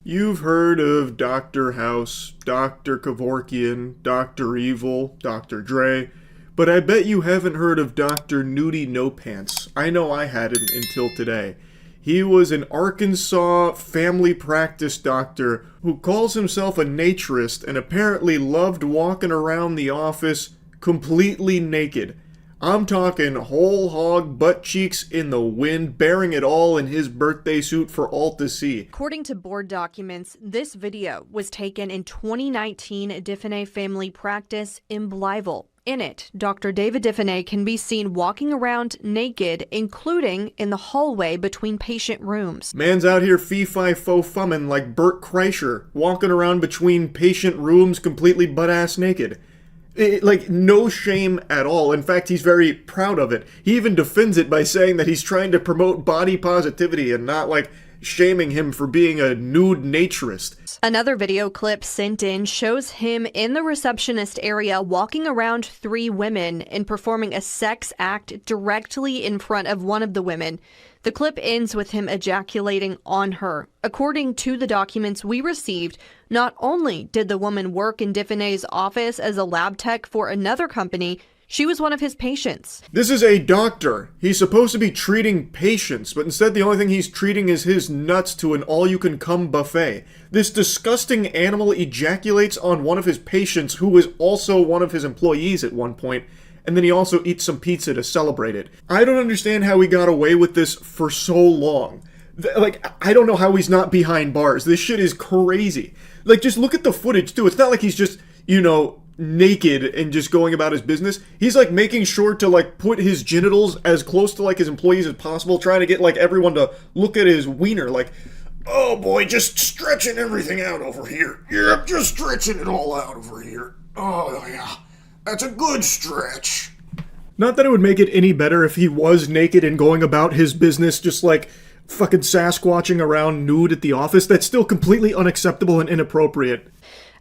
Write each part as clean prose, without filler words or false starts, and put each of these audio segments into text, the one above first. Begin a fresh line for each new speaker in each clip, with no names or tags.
You've heard of Dr. House, Dr. Kevorkian, Dr. Evil, Dr. Dre, but I bet you haven't heard of Dr. Nudie No Pants. I know I hadn't until today. He was an Arkansas family practice doctor who calls himself a naturist and apparently loved walking around the office completely naked. I'm talking whole hog, butt cheeks in the wind, bearing it all in his birthday suit for all to see.
According to board documents, this video was taken in 2019 at Diffenay Family Practice in Blytheville. In it, Dr. David Diffenay can be seen walking around naked, including in the hallway between patient rooms.
Man's out here fee-fi-fo-fummin' like Bert Kreischer, walking around between patient rooms completely butt-ass naked. Like, no shame at all. In fact, he's very proud of it. He even defends it by saying that he's trying to promote body positivity and not, like, shaming him for being a nude naturist.
Another video clip sent in shows him in the receptionist area walking around 3 women and performing a sex act directly in front of one of the women. The clip ends with him ejaculating on her. According to the documents we received, not only did the woman work in Diffenay's office as a lab tech for another company, she was one of his patients.
This is a doctor. He's supposed to be treating patients, but instead the only thing he's treating is his nuts to an all-you-can-come buffet. This disgusting animal ejaculates on one of his patients, who was also one of his employees at one point, and then he also eats some pizza to celebrate it. I don't understand how he got away with this for so long. Like, I don't know how he's not behind bars. This shit is crazy. Like, just look at the footage, too. It's not like he's just, you know, naked and just going about his business. He's, like, making sure to, like, put his genitals as close to, like, his employees as possible, trying to get, like, everyone to look at his wiener, like, oh, boy, just stretching everything out over here. Yeah, just stretching it all out over here. Oh, yeah. That's a good stretch. Not that it would make it any better if he was naked and going about his business just like fucking Sasquatching around nude at the office. That's still completely unacceptable and inappropriate.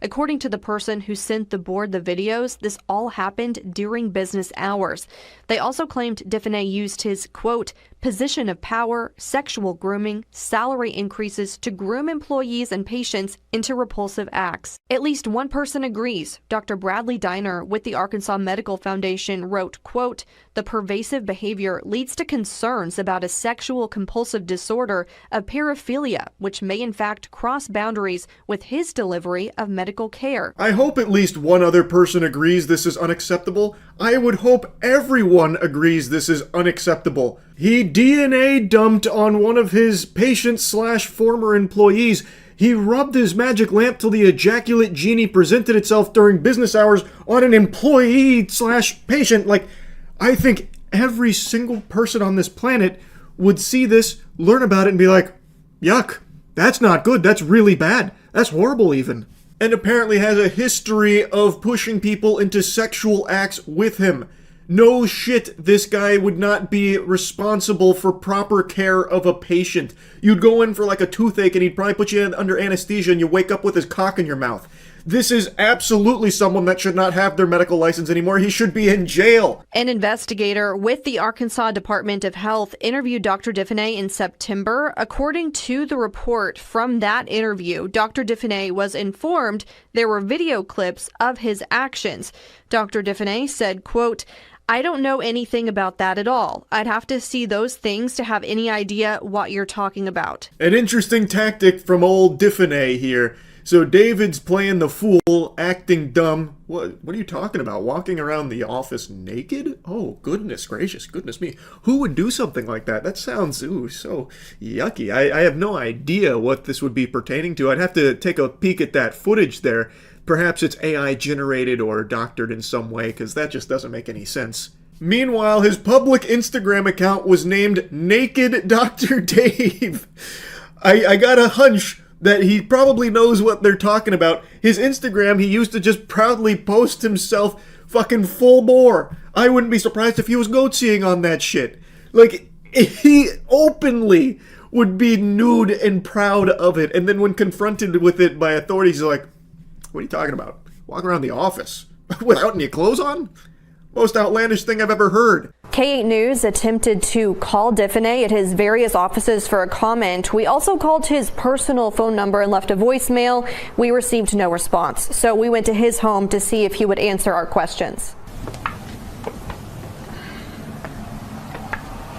According to the person who sent the board the videos, this all happened during business hours. They also claimed Diffenay used his, quote, position of power, sexual grooming, salary increases to groom employees and patients into repulsive acts. At least one person agrees. Dr. Bradley Diner with the Arkansas Medical Foundation wrote, quote, the pervasive behavior leads to concerns about a sexual compulsive disorder of paraphilia, which may in fact cross boundaries with his delivery of medical care.
I hope at least one other person agrees this is unacceptable. I would hope everyone agrees this is unacceptable. He DNA dumped on one of his patient/former employees. He rubbed his magic lamp till the ejaculate genie presented itself during business hours on an employee/patient. Like, I think every single person on this planet would see this, learn about it, and be like, yuck, that's not good, that's really bad, that's horrible even. And apparently has a history of pushing people into sexual acts with him. No shit, this guy would not be responsible for proper care of a patient. You'd go in for like a toothache and he'd probably put you under anesthesia and you wake up with his cock in your mouth. This is absolutely someone that should not have their medical license anymore. He should be in jail.
An investigator with the Arkansas Department of Health interviewed Dr. Diffenay in September. According to the report from that interview, Dr. Diffenay was informed there were video clips of his actions. Dr. Diffenay said, quote, I don't know anything about that at all. I'd have to see those things to have any idea what you're talking about.
An interesting tactic from old Diffenay here. So David's playing the fool, acting dumb. What are you talking about? Walking around the office naked? Oh, goodness gracious, goodness me. Who would do something like that? That sounds, so yucky. I have no idea what this would be pertaining to. I'd have to take a peek at that footage there. Perhaps it's AI generated or doctored in some way, because that just doesn't make any sense. Meanwhile, his public Instagram account was named Naked Dr. Dave. I got a hunch that he probably knows what they're talking about. His Instagram, he used to just proudly post himself fucking full bore. I wouldn't be surprised if he was goat-seeing on that shit. Like, he openly would be nude and proud of it, and then when confronted with it by authorities, he's like, what are you talking about? Walk around the office without any clothes on? Most outlandish thing I've ever heard.
K8 News attempted to call Diffenay at his various offices for a comment. We also called his personal phone number and left a voicemail. We received no response, so we went to his home to see if he would answer our questions.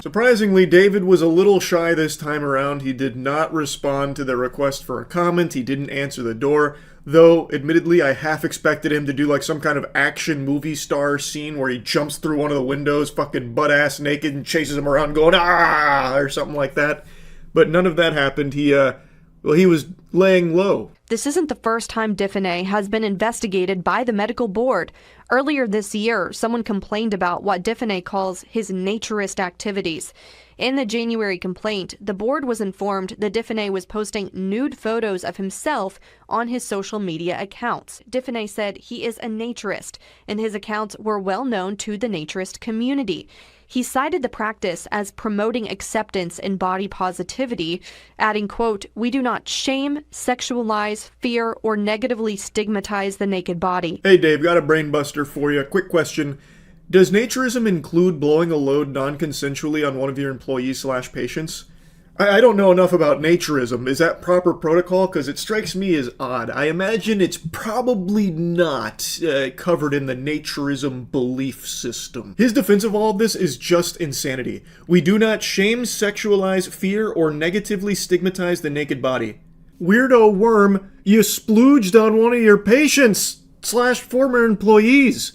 Surprisingly, David was a little shy this time around. He did not respond to the request for a comment. He didn't answer the door. Though, admittedly, I half expected him to do like some kind of action movie star scene where he jumps through one of the windows, fucking butt-ass naked, and chases him around going, "Ah!" or something like that. But none of that happened. He was laying low.
This isn't the first time Diffenay has been investigated by the medical board. Earlier this year, someone complained about what Diffenay calls his naturist activities. In the January complaint, the board was informed that Diffenay was posting nude photos of himself on his social media accounts. Diffenay said he is a naturist, and his accounts were well known to the naturist community. He cited the practice as promoting acceptance and body positivity, adding, quote, "We do not shame, sexualize, fear, or negatively stigmatize the naked body."
Hey Dave, got a brain buster for you. Quick question. Does naturism include blowing a load non-consensually on one of your employees/patients? I don't know enough about naturism. Is that proper protocol? Because it strikes me as odd. I imagine it's probably not covered in the naturism belief system. His defense of all of this is just insanity. We do not shame, sexualize, fear, or negatively stigmatize the naked body. Weirdo worm, you splooged on one of your patients/former employees.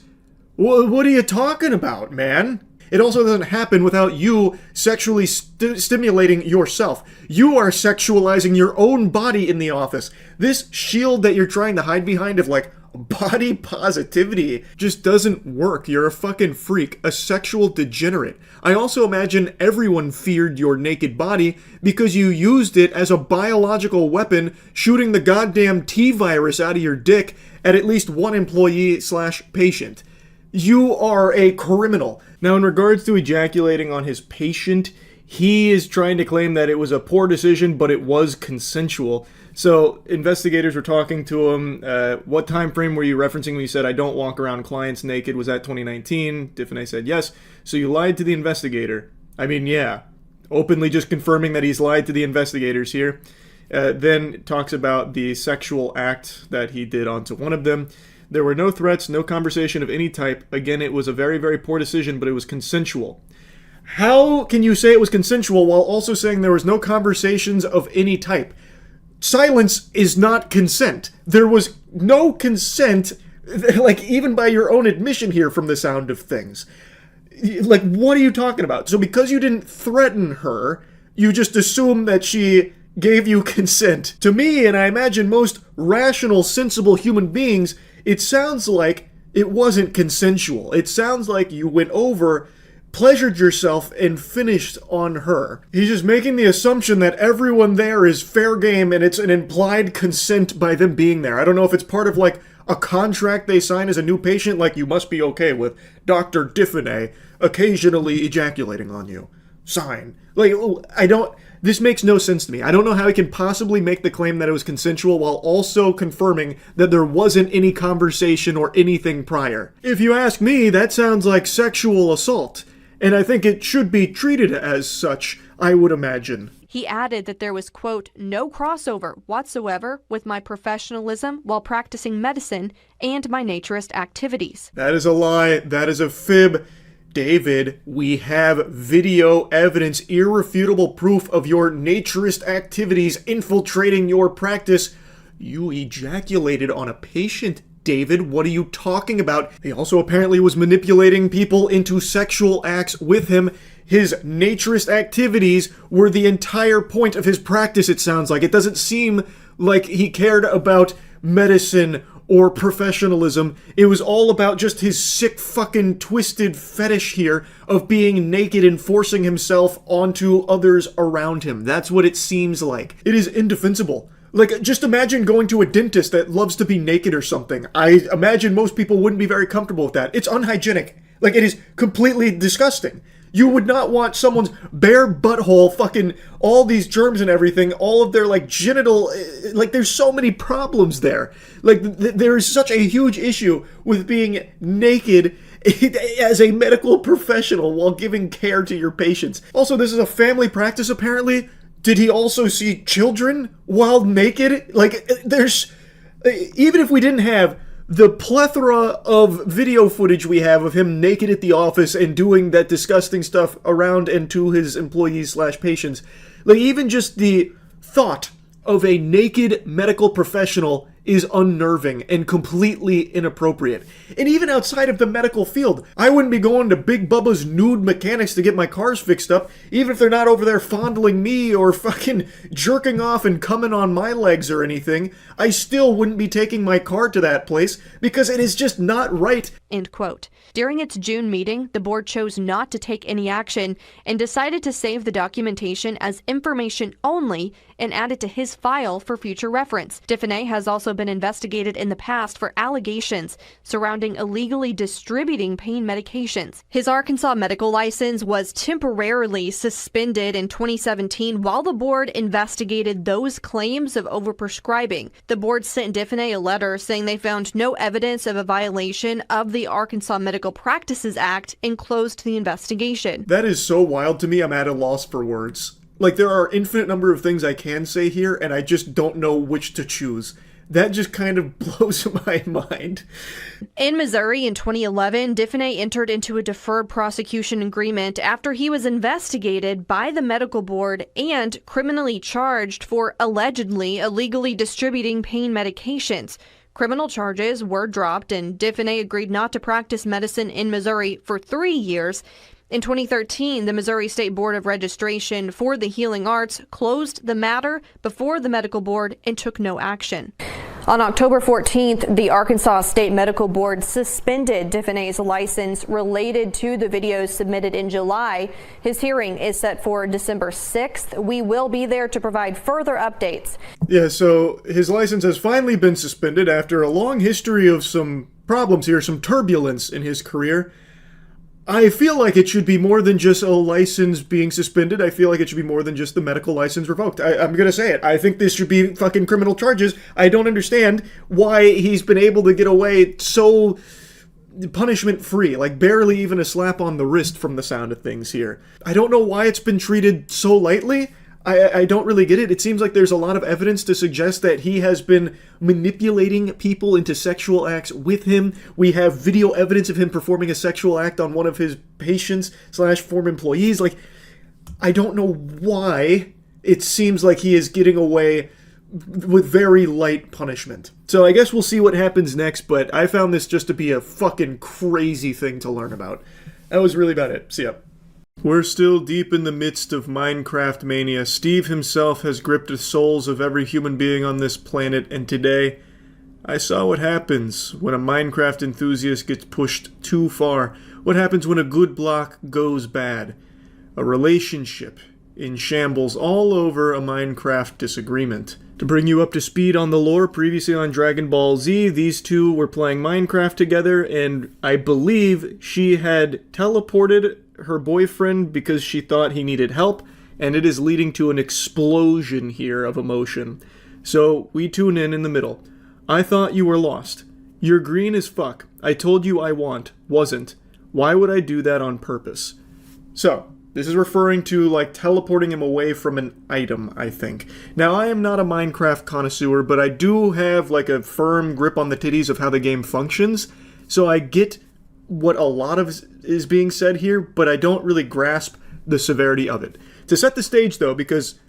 What are you talking about, man? It also doesn't happen without you sexually stimulating yourself. You are sexualizing your own body in the office. This shield that you're trying to hide behind of like body positivity just doesn't work. You're a fucking freak, a sexual degenerate. I also imagine everyone feared your naked body because you used it as a biological weapon, shooting the goddamn T-virus out of your dick at least one employee/patient. You are a criminal. Now, in regards to ejaculating on his patient, he is trying to claim that it was a poor decision, but it was consensual. So, investigators were talking to him. What time frame were you referencing when you said, "I don't walk around clients naked"? Was that 2019? Diffenay said yes. So you lied to the investigator. I mean, yeah. Openly just confirming that he's lied to the investigators here. Then talks about the sexual act that he did onto one of them. There were no threats, no conversation of any type. Again, it was a very, very poor decision, but it was consensual. How can you say it was consensual while also saying there was no conversations of any type? Silence is not consent. There was no consent, like even by your own admission here from the sound of things. Like, what are you talking about? So because you didn't threaten her, you just assume that she gave you consent. To me, and I imagine most rational, sensible human beings, it sounds like it wasn't consensual. It sounds like you went over, pleasured yourself, and finished on her. He's just making the assumption that everyone there is fair game and it's an implied consent by them being there. I don't know if it's part of like a contract they sign as a new patient, like you must be okay with Dr. Diffenay occasionally ejaculating on you. Sign. Like, this makes no sense to me. I don't know how he can possibly make the claim that it was consensual while also confirming that there wasn't any conversation or anything prior. If you ask me, that sounds like sexual assault, and I think it should be treated as such, I would imagine.
He added that there was, quote, "no crossover whatsoever with my professionalism while practicing medicine and my naturist activities."
That is a lie. That is a fib. David, we have video evidence, irrefutable proof of your naturist activities infiltrating your practice. You ejaculated on a patient, David. What are you talking about? He also apparently was manipulating people into sexual acts with him. His naturist activities were the entire point of his practice, it sounds like. It doesn't seem like he cared about medicine or professionalism. It was all about just his sick fucking twisted fetish here of being naked and forcing himself onto others around him. That's what it seems like. It is indefensible. Like, just imagine going to a dentist that loves to be naked or something. I imagine most people wouldn't be very comfortable with that. It's unhygienic. Like, it is completely disgusting. You would not want someone's bare butthole, fucking all these germs and everything, all of their, like, genital, like, there's so many problems there. Like, there is such a huge issue with being naked as a medical professional while giving care to your patients. Also, this is a family practice, apparently. Did he also see children while naked? Like, there's... Even if we didn't have the plethora of video footage we have of him naked at the office and doing that disgusting stuff around and to his employees/patients, like, even just the thought of a naked medical professional is unnerving and completely inappropriate. And even outside of the medical field, I wouldn't be going to Big Bubba's Nude Mechanics to get my cars fixed up, even if they're not over there fondling me or fucking jerking off and coming on my legs or anything. I still wouldn't be taking my car to that place because it is just not right.
End quote. During its June meeting, the board chose not to take any action and decided to save the documentation as information only and add it to his file for future reference. Diffenay has also been investigated in the past for allegations surrounding illegally distributing pain medications. His Arkansas medical license was temporarily suspended in 2017 while the board investigated those claims of overprescribing. The board sent Diffenay a letter saying they found no evidence of a violation of the Arkansas Medical Practices Act and closed the investigation.
That is so wild to me, I'm at a loss for words. Like, there are infinite number of things I can say here, and I just don't know which to choose. That just kind of blows my mind.
In Missouri in 2011, Diffenay entered into a deferred prosecution agreement after he was investigated by the medical board and criminally charged for allegedly illegally distributing pain medications. Criminal charges were dropped, and Diffenay agreed not to practice medicine in Missouri for 3 years. In 2013, the Missouri State Board of Registration for the Healing Arts closed the matter before the medical board and took no action. On October 14th, the Arkansas State Medical Board suspended Diffenay's license related to the videos submitted in July. His hearing is set for December 6th. We will be there to provide further updates.
Yeah, so his license has finally been suspended after a long history of some problems here, some turbulence in his career. I feel like it should be more than just a license being suspended. I feel like it should be more than just the medical license revoked. I'm gonna say it. I think this should be fucking criminal charges. I don't understand why he's been able to get away so punishment-free, like barely even a slap on the wrist from the sound of things here. I don't know why it's been treated so lightly. I don't really get it. It seems like there's a lot of evidence to suggest that he has been manipulating people into sexual acts with him. We have video evidence of him performing a sexual act on one of his patients/former employees. Like, I don't know why it seems like he is getting away with very light punishment. So I guess we'll see what happens next, but I found this just to be a fucking crazy thing to learn about. That was really about it. See ya. We're still deep in the midst of Minecraft mania. Steve himself has gripped the souls of every human being on this planet, and today, I saw what happens when a Minecraft enthusiast gets pushed too far. What happens when a good block goes bad. A relationship in shambles all over a Minecraft disagreement. To bring you up to speed on the lore, previously on Dragon Ball Z, these two were playing Minecraft together, and I believe she had teleported her boyfriend because she thought he needed help, and it is leading to an explosion here of emotion. So we tune in the middle. I thought you were lost. You're green as fuck. I told you I wasn't. Why would I do that on purpose? So, this is referring to, like, teleporting him away from an item, I think. Now, I am not a Minecraft connoisseur, but I do have, like, a firm grip on the titties of how the game functions, so I get what a lot of is being said here, but I don't really grasp the severity of it. To set the stage, though, because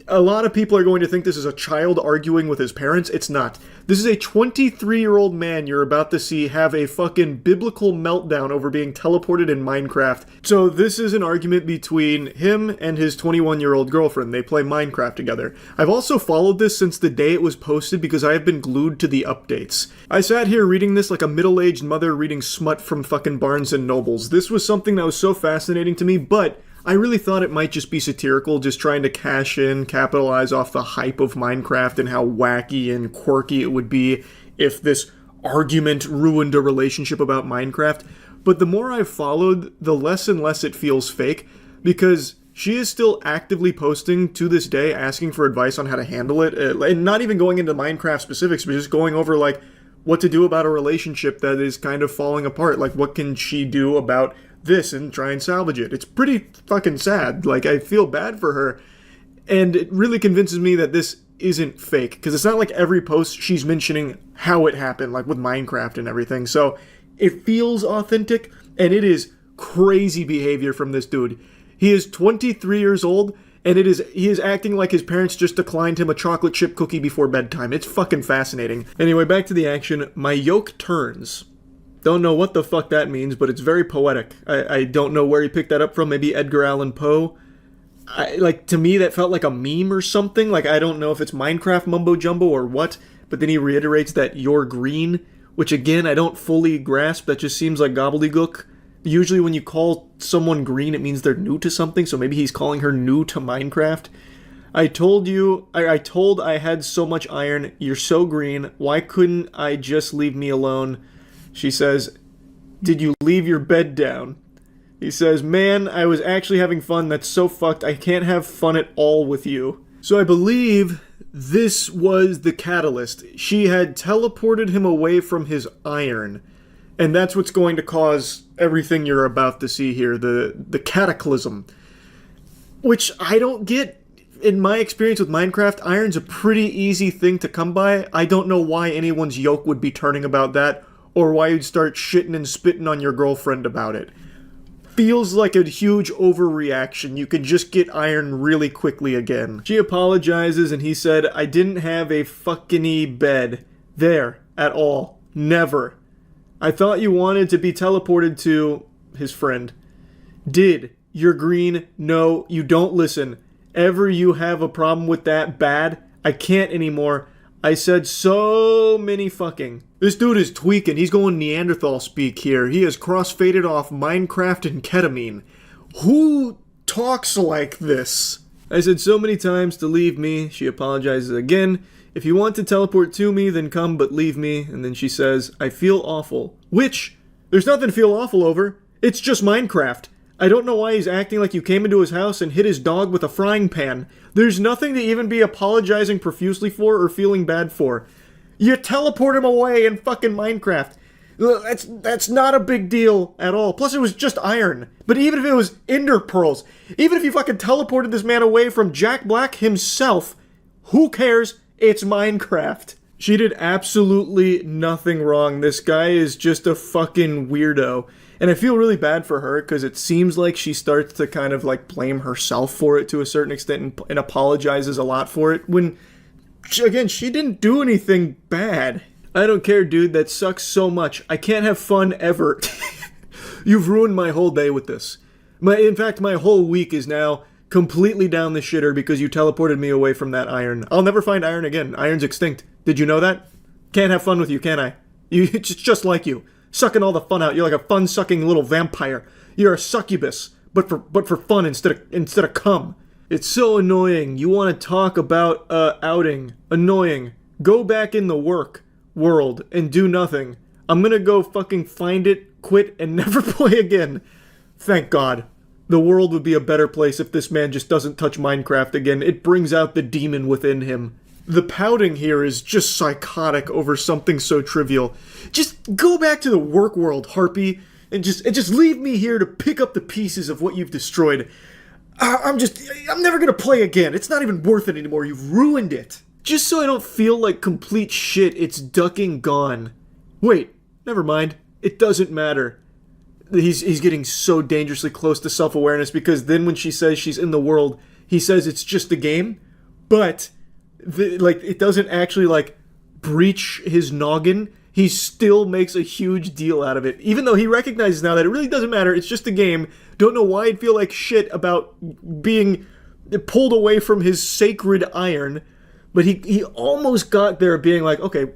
a lot of people are going to think this is a child arguing with his parents. It's not. This is a 23-year-old man you're about to see have a fucking biblical meltdown over being teleported in Minecraft. So this is an argument between him and his 21-year-old girlfriend. They play Minecraft together. I've also followed this since the day it was posted because I have been glued to the updates. I sat here reading this like a middle-aged mother reading smut from fucking Barnes and Nobles. This was something that was so fascinating to me, but I really thought it might just be satirical, just trying to cash in, capitalize off the hype of Minecraft and how wacky and quirky it would be if this argument ruined a relationship about Minecraft. But the more I've followed, the less and less it feels fake, because she is still actively posting to this day, asking for advice on how to handle it, and not even going into Minecraft specifics, but just going over, like, what to do about a relationship that is kind of falling apart. Like, what can she do about this and try and salvage it? It's pretty fucking sad. Like, I feel bad for her. And it really convinces me that this isn't fake. Because it's not like every post she's mentioning how it happened, like with Minecraft and everything. So it feels authentic, and it is crazy behavior from this dude. He is 23 years old, and he is acting like his parents just declined him a chocolate chip cookie before bedtime. It's fucking fascinating. Anyway, back to the action. My yoke turns. Don't know what the fuck that means, but it's very poetic. I don't know where he picked that up from. Maybe Edgar Allan Poe. Like, to me, that felt like a meme or something. Like, I don't know if it's Minecraft mumbo-jumbo or what, but then he reiterates that you're green, which, again, I don't fully grasp. That just seems like gobbledygook. Usually when you call someone green, it means they're new to something, so maybe he's calling her new to Minecraft. I told I had so much iron. You're so green. Why couldn't I just leave me alone? She says, did you leave your bed down? He says, man, I was actually having fun. That's so fucked. I can't have fun at all with you. So I believe this was the catalyst. She had teleported him away from his iron. And that's what's going to cause everything you're about to see here. The cataclysm. Which I don't get. In my experience with Minecraft, iron's a pretty easy thing to come by. I don't know why anyone's yoke would be turning about that. Or why you'd start shitting and spitting on your girlfriend about it. Feels like a huge overreaction. You could just get iron really quickly again. She apologizes and he said, I didn't have a fucking-y bed there at all. Never. I thought you wanted to be teleported to his friend. Did. You're green. No, you don't listen. Ever you have a problem with that bad? I can't anymore. I said so many fucking. This dude is tweaking. He's going Neanderthal speak here. He has cross-faded off Minecraft and ketamine. Who talks like this? I said so many times to leave me. She apologizes again. If you want to teleport to me, then come, but leave me. And then she says, I feel awful. Which, there's nothing to feel awful over. It's just Minecraft. I don't know why he's acting like you came into his house and hit his dog with a frying pan. There's nothing to even be apologizing profusely for or feeling bad for. You teleport him away in fucking Minecraft. That's not a big deal at all. Plus, it was just iron. But even if it was ender pearls, even if you fucking teleported this man away from Jack Black himself, who cares? It's Minecraft. She did absolutely nothing wrong. This guy is just a fucking weirdo. And I feel really bad for her because it seems like she starts to kind of like blame herself for it to a certain extent and apologizes a lot for it when, again, she didn't do anything bad. I don't care, dude. That sucks so much. I can't have fun ever. You've ruined my whole day with this. In fact, my whole week is now completely down the shitter because you teleported me away from that iron. I'll never find iron again. Iron's extinct. Did you know that? Can't have fun with you, can I? It's just like you. Sucking all the fun out. You're like a fun-sucking little vampire. You're a succubus, but for fun instead of cum. It's so annoying. You want to talk about outing. Annoying. Go back in the work world and do nothing. I'm gonna go fucking find it, quit, and never play again. Thank God. The world would be a better place if this man just doesn't touch Minecraft again. It brings out the demon within him. The pouting here is just psychotic over something so trivial. Just go back to the work world, Harpy, and just leave me here to pick up the pieces of what you've destroyed. I'm never gonna play again. It's not even worth it anymore. You've ruined it. Just so I don't feel like complete shit, it's ducking gone. Wait, never mind. It doesn't matter. He's getting so dangerously close to self-awareness because then when she says she's in the world, he says it's just a game, but it doesn't actually breach his noggin. He still makes a huge deal out of it, even though he recognizes now that it really doesn't matter. It's just a game. Don't know why I'd feel like shit about being pulled away from his sacred iron, but he almost got there being like, okay,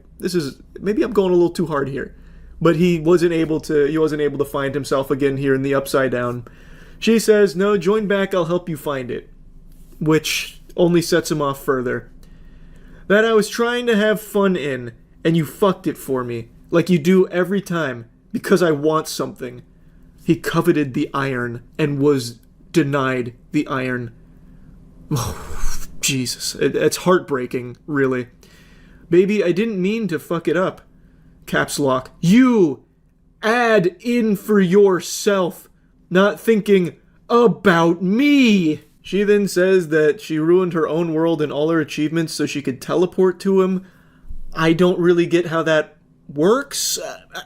maybe I'm going a little too hard here. But he wasn't able to find himself again here in the Upside Down. She says, no, join back, I'll help you find it. Which only sets him off further. That I was trying to have fun in, and you fucked it for me, like you do every time, because I want something. He coveted the iron, and was denied the iron. Oh, Jesus. It's heartbreaking, really. Baby, I didn't mean to fuck it up. caps lock. You add in for yourself, not thinking about me. She then says that she ruined her own world and all her achievements so she could teleport to him. I don't really get how that works.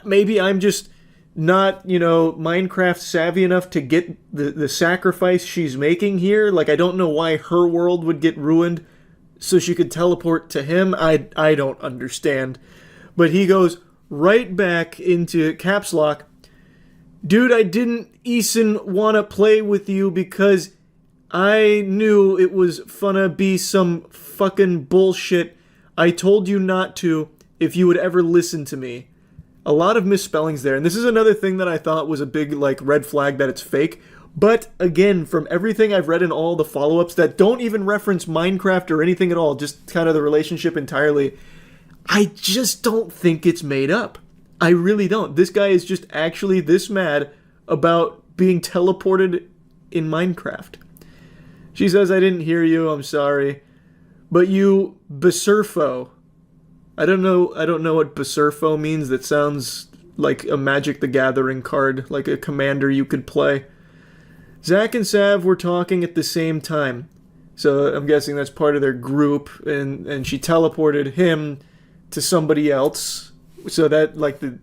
Maybe I'm just not, Minecraft savvy enough to get the sacrifice she's making here. Like, I don't know why her world would get ruined so she could teleport to him. I don't understand. But he goes right back into caps lock. Dude, I didn't even want to play with you because I knew it was finna be some fucking bullshit. I told you not to if you would ever listen to me. A lot of misspellings there, and this is another thing that I thought was a big, red flag that it's fake. But, again, from everything I've read in all the follow-ups that don't even reference Minecraft or anything at all, just kind of the relationship entirely, I just don't think it's made up. I really don't. This guy is just actually this mad about being teleported in Minecraft. She says, I didn't hear you, I'm sorry. But you, Besurfo. I don't know what Besurfo means. That sounds like a Magic the Gathering card, like a commander you could play. Zach and Sav were talking at the same time. So I'm guessing that's part of their group, and she teleported him to somebody else. So that,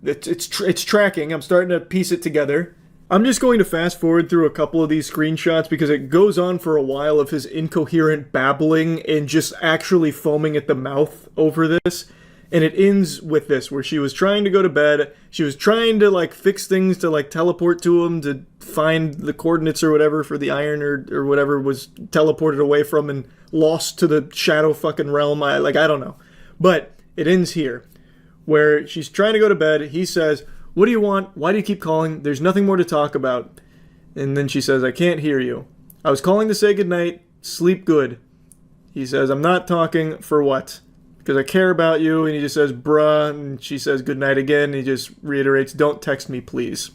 it's tracking. I'm starting to piece it together. I'm just going to fast forward through a couple of these screenshots because it goes on for a while of his incoherent babbling and just actually foaming at the mouth over this. And it ends with this, where she was trying to go to bed. She was trying to, fix things to, teleport to him to find the coordinates or whatever for the iron or whatever was teleported away from and lost to the shadow fucking realm. I don't know. But it ends here, where she's trying to go to bed. He says, what do you want? Why do you keep calling? There's nothing more to talk about. And then she says, I can't hear you. I was calling to say goodnight. Sleep good. He says, I'm not talking for what? Because I care about you. And he just says, bruh. And she says goodnight again. And he just reiterates, don't text me, please.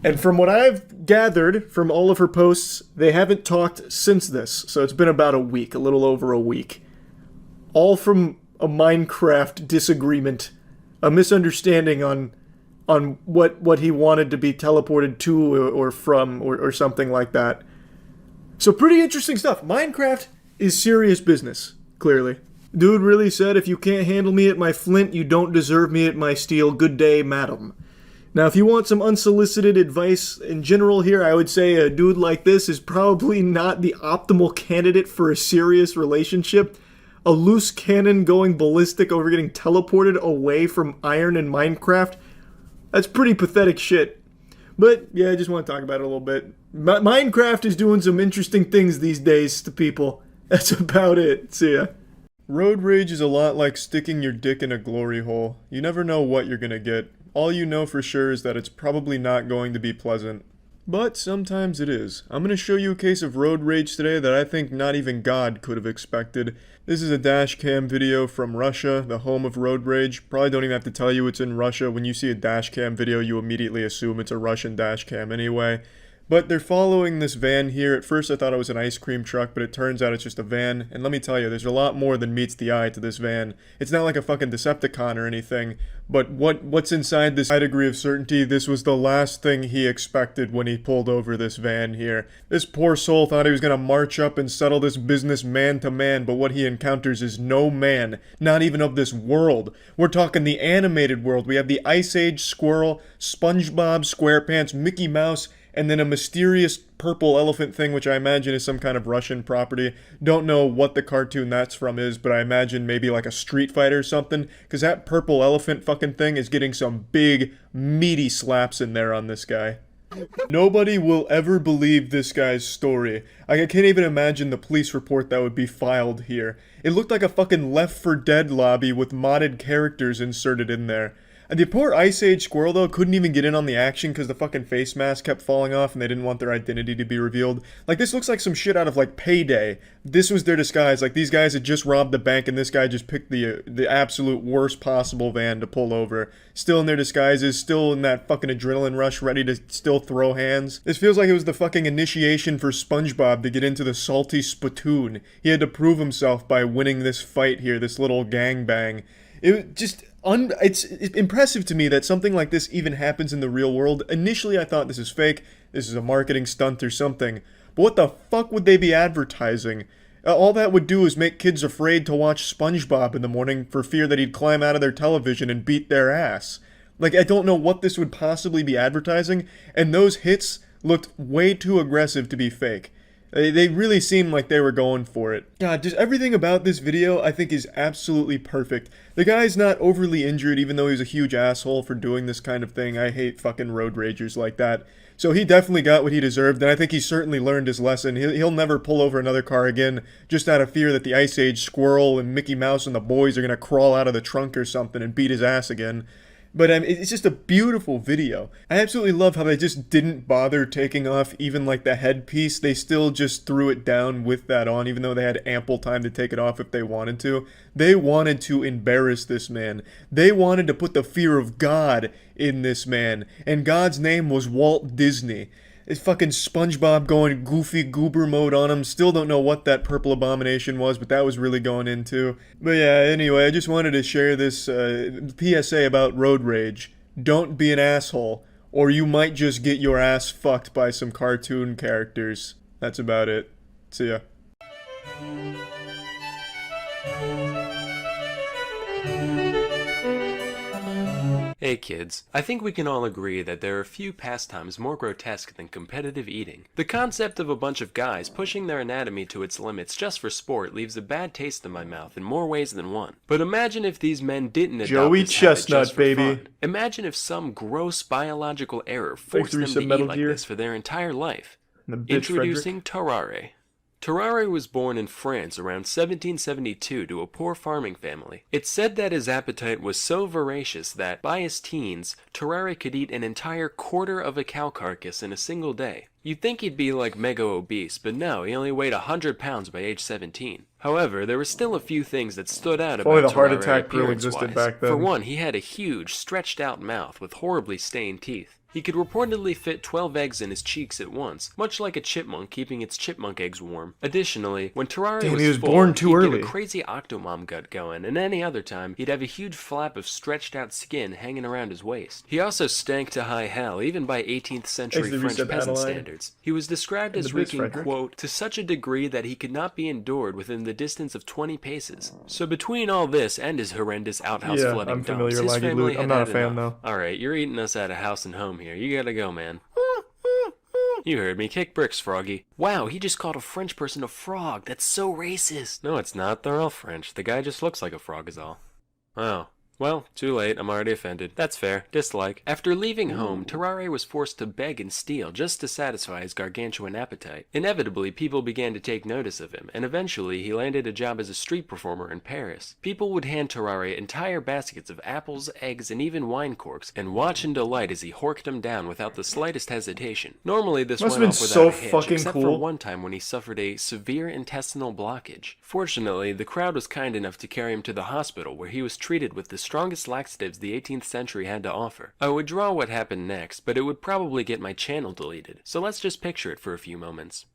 And from what I've gathered from all of her posts, they haven't talked since this. So it's been about a week, a little over a week. All from a Minecraft disagreement, a misunderstanding on what he wanted to be teleported to or from or something like that. So pretty interesting stuff. Minecraft is serious business, clearly. Dude really said, if you can't handle me at my flint, you don't deserve me at my steel. Good day, madam. Now, if you want some unsolicited advice in general here, I would say a dude like this is probably not the optimal candidate for a serious relationship. A loose cannon going ballistic over getting teleported away from iron in Minecraft, that's pretty pathetic shit. But, yeah, I just want to talk about it a little bit. Minecraft is doing some interesting things these days to people. That's about it. See ya. Road rage is a lot like sticking your dick in a glory hole. You never know what you're gonna get. All you know for sure is that it's probably not going to be pleasant. But sometimes it is. I'm going to show you a case of road rage today that I think not even God could have expected. This is a dash cam video from Russia, the home of road rage. Probably don't even have to tell you it's in Russia. When you see a dash cam video, you immediately assume it's a Russian dash cam anyway. But they're following this van here. At first I thought it was an ice cream truck, but it turns out it's just a van. And let me tell you, there's a lot more than meets the eye to this van. It's not like a fucking Decepticon or anything. But what's inside this high degree of certainty, this was the last thing he expected when he pulled over this van here. This poor soul thought he was gonna march up and settle this business man to man, but what he encounters is no man, not even of this world. We're talking the animated world. We have the Ice Age squirrel, SpongeBob SquarePants, Mickey Mouse, and then a mysterious purple elephant thing, which I imagine is some kind of Russian property. Don't know what the cartoon that's from is, but I imagine maybe like a Street Fighter or something, because that purple elephant fucking thing is getting some big, meaty slaps in there on this guy. Nobody will ever believe this guy's story. I can't even imagine the police report that would be filed here. It looked like a fucking Left 4 Dead lobby with modded characters inserted in there. And the poor Ice Age squirrel, though, couldn't even get in on the action because the fucking face mask kept falling off and they didn't want their identity to be revealed. Like, this looks like some shit out of, like, Payday. This was their disguise. Like, these guys had just robbed the bank and this guy just picked the absolute worst possible van to pull over. Still in their disguises, still in that fucking adrenaline rush, ready to still throw hands. This feels like it was the fucking initiation for SpongeBob to get into the salty spittoon. He had to prove himself by winning this fight here, this little gangbang. It just... it's impressive to me that something like this even happens in the real world. Initially, I thought this is fake, this is a marketing stunt or something. But what the fuck would they be advertising? All that would do is make kids afraid to watch SpongeBob in the morning for fear that he'd climb out of their television and beat their ass. Like, I don't know what this would possibly be advertising, and those hits looked way too aggressive to be fake. They really seemed like they were going for it. God, just everything about this video I think is absolutely perfect. The guy's not overly injured even though he's a huge asshole for doing this kind of thing. I hate fucking road ragers like that. So he definitely got what he deserved, and I think he certainly learned his lesson. He'll never pull over another car again, just out of fear that the Ice Age Squirrel and Mickey Mouse and the boys are gonna crawl out of the trunk or something and beat his ass again. But it's just a beautiful video. I absolutely love how they just didn't bother taking off even like the headpiece. They still just threw it down with that on, even though they had ample time to take it off if they wanted to. They wanted to embarrass this man. They wanted to put the fear of God in this man. And God's name was Walt Disney. It's fucking SpongeBob going goofy goober mode on him. Still don't know what that purple abomination was, but that was really going into. But yeah, anyway, I just wanted to share this PSA about road rage. Don't be an asshole, or you might just get your ass fucked by some cartoon characters. That's about it. See ya.
Hey kids, I think we can all agree that there are few pastimes more grotesque than competitive eating. The concept of a bunch of guys pushing their anatomy to its limits just for sport leaves a bad taste in my mouth in more ways than one. But imagine if these men didn't adopt
Joey
this habit
Chestnut,
just for
baby.
fun. Imagine if some gross biological error forced them to eat like this for their entire life. Introducing Tarrare. Tarrare was born in France around 1772 to a poor farming family. It's said that his appetite was so voracious that, by his teens, Tarrare could eat an entire quarter of a cow carcass in a single day. You'd think he'd be like mega obese, but no, he only weighed 100 pounds by age 17. However, there were still a few things that stood out about
the heart
Tarrare
attack pill existed back then.
For one, he had a huge, stretched out mouth with horribly stained teeth. He could reportedly fit 12 eggs in his cheeks at once, much like a chipmunk keeping its chipmunk eggs warm. Additionally, when Tarrare was full,
born too
he'd
early.
get a crazy octomom gut going, and any other time, he'd have a huge flap of stretched out skin hanging around his waist. He also stank to high hell, even by 18th century French peasant standards. He was described as reeking, quote, to such a degree that he could not be endured within the distance of 20 paces. So between all this and his horrendous outhouse flooding dumps, his family had had enough. Alright, you're eating us out of house and home here. You gotta go, man. You heard me. Kick bricks, Froggy. Wow, he just called a French person a frog. That's so racist. No, it's not. They're all French. The guy just looks like a frog is all. Oh. Well, too late. I'm already offended. That's fair. Dislike. After leaving home, Tarrare was forced to beg and steal just to satisfy his gargantuan appetite. Inevitably, people began to take notice of him, and eventually he landed a job as a street performer in Paris. People would hand Tarrare entire baskets of apples, eggs, and even wine corks, and watch in delight as he horked them down without the slightest hesitation. Normally, this went off without a hitch, except for one time when he suffered a severe intestinal blockage. Fortunately, the crowd was kind enough to carry him to the hospital, where he was treated with the strongest laxatives the 18th century had to offer. I would draw what happened next, but it would probably get my channel deleted, so let's just picture it for a few moments.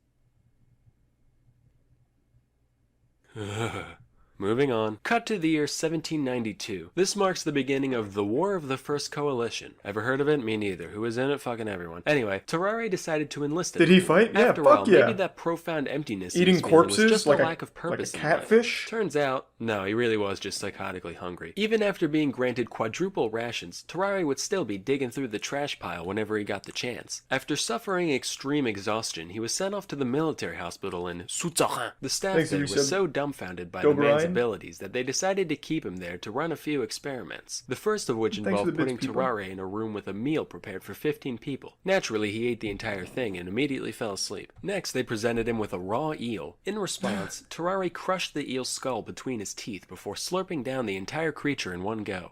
Moving on. Cut to the year 1792. This marks the beginning of the War of the First Coalition. Ever heard of it? Me neither. Who was in it? Fucking everyone. Anyway, Tarrare decided to enlist him.
Did he fight? Yeah,
After
fuck
all,
yeah.
maybe that profound emptiness
Eating
in his feeling
corpses
was just
like
a lack of purpose
like a
in life.
catfish?
Turns out, no, he really was just psychotically hungry. Even after being granted quadruple rations, Tarrare would still be digging through the trash pile whenever he got the chance. After suffering extreme exhaustion, he was sent off to the military hospital in Souterrain. The staff there was so dumbfounded by the man's abilities that they decided to keep him there to run a few experiments. The first of which involved putting Tarrare in a room with a meal prepared for 15 people. Naturally, he ate the entire thing and immediately fell asleep. Next, they presented him with a raw eel. In response, Tarrare crushed the eel's skull between his teeth before slurping down the entire creature in one go.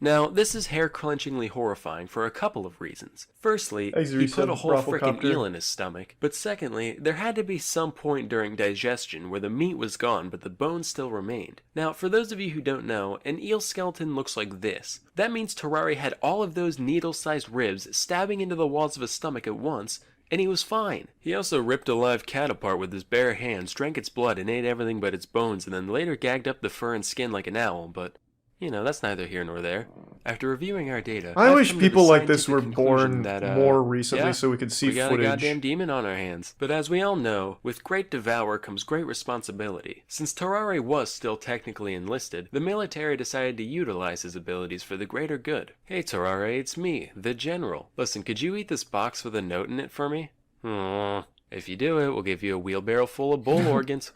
Now, this is hair-clenchingly horrifying for a couple of reasons. Firstly, he put a whole frickin' eel in his stomach. But secondly, there had to be some point during digestion where the meat was gone but the bones still remained. Now, for those of you who don't know, an eel skeleton looks like this. That means Tarrare had all of those needle-sized ribs stabbing into the walls of his stomach at once, and he was fine. He also ripped a live cat apart with his bare hands, drank its blood, and ate everything but its bones, and then later gagged up the fur and skin like an owl, but you know, that's neither here nor there. After reviewing our data,
I
I've
wish
come to the
people like this
scientific
were
conclusion
born
that,
more recently
yeah,
so we could see
we got
footage.
a goddamn demon on our hands. But as we all know, with great devour comes great responsibility. Since Tarrare was still technically enlisted, the military decided to utilize his abilities for the greater good. Hey Tarrare, it's me, the General. Listen, could you eat this box with a note in it for me? If you do it, we'll give you a wheelbarrow full of bull organs.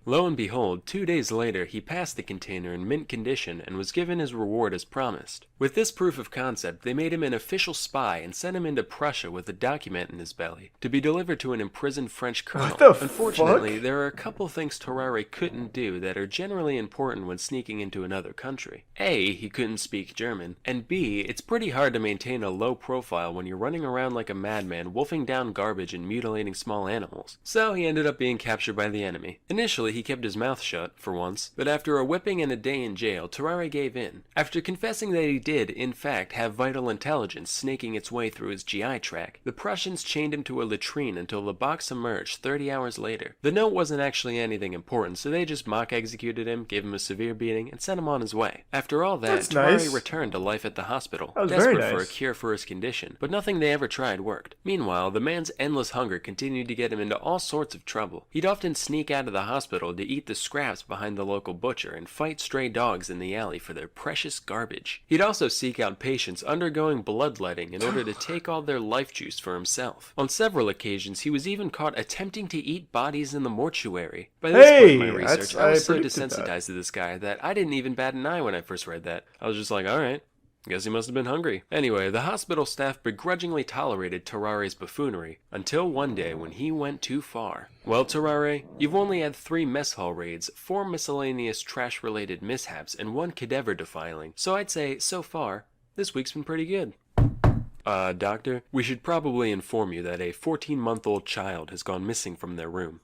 Lo and behold, 2 days later, he passed the container in mint condition and was given his reward as promised. With this proof of concept, they made him an official spy and sent him into Prussia with a document in his belly, to be delivered to an imprisoned French colonel.
What the
Unfortunately,
fuck?
there are a couple things Tarrare couldn't do that are generally important when sneaking into another country. A, he couldn't speak German, and B, it's pretty hard to maintain a low profile when you're running around like a madman, wolfing down garbage and mutilating small animals. So he ended up being captured by the enemy. Initially, he kept his mouth shut, for once, but after a whipping and a day in jail, Tarrare gave in. After confessing that he did, in fact, have vital intelligence snaking its way through his GI tract, the Prussians chained him to a latrine until the box emerged 30 hours later. The note wasn't actually anything important, so they just mock executed him, gave him a severe beating, and sent him on his way. After all that,
That's
Tarrare
nice.
returned to life at the hospital,
That was
desperate
very
for a
nice.
cure for his condition, but nothing they ever tried worked. Meanwhile, the man's endless hunger continued to get him into all sorts of trouble. He'd often sneak out of the hospital to eat the scraps behind the local butcher and fight stray dogs in the alley for their precious garbage. He'd also seek out patients undergoing bloodletting in order to take all their life juice for himself. On several occasions, he was even caught attempting to eat bodies in the mortuary. By this point in my research, I was so desensitized to this guy that I didn't even bat an eye when I first read that. I was just like, alright. Guess he must have been hungry. Anyway, the hospital staff begrudgingly tolerated Tarrare's buffoonery, until one day when he went too far. Well, Tarrare, you've only had 3 mess hall raids, 4 miscellaneous trash-related mishaps, and 1 cadaver defiling, so I'd say, so far, this week's been pretty good. Doctor, we should probably inform you that a 14-month-old child has gone missing from their room.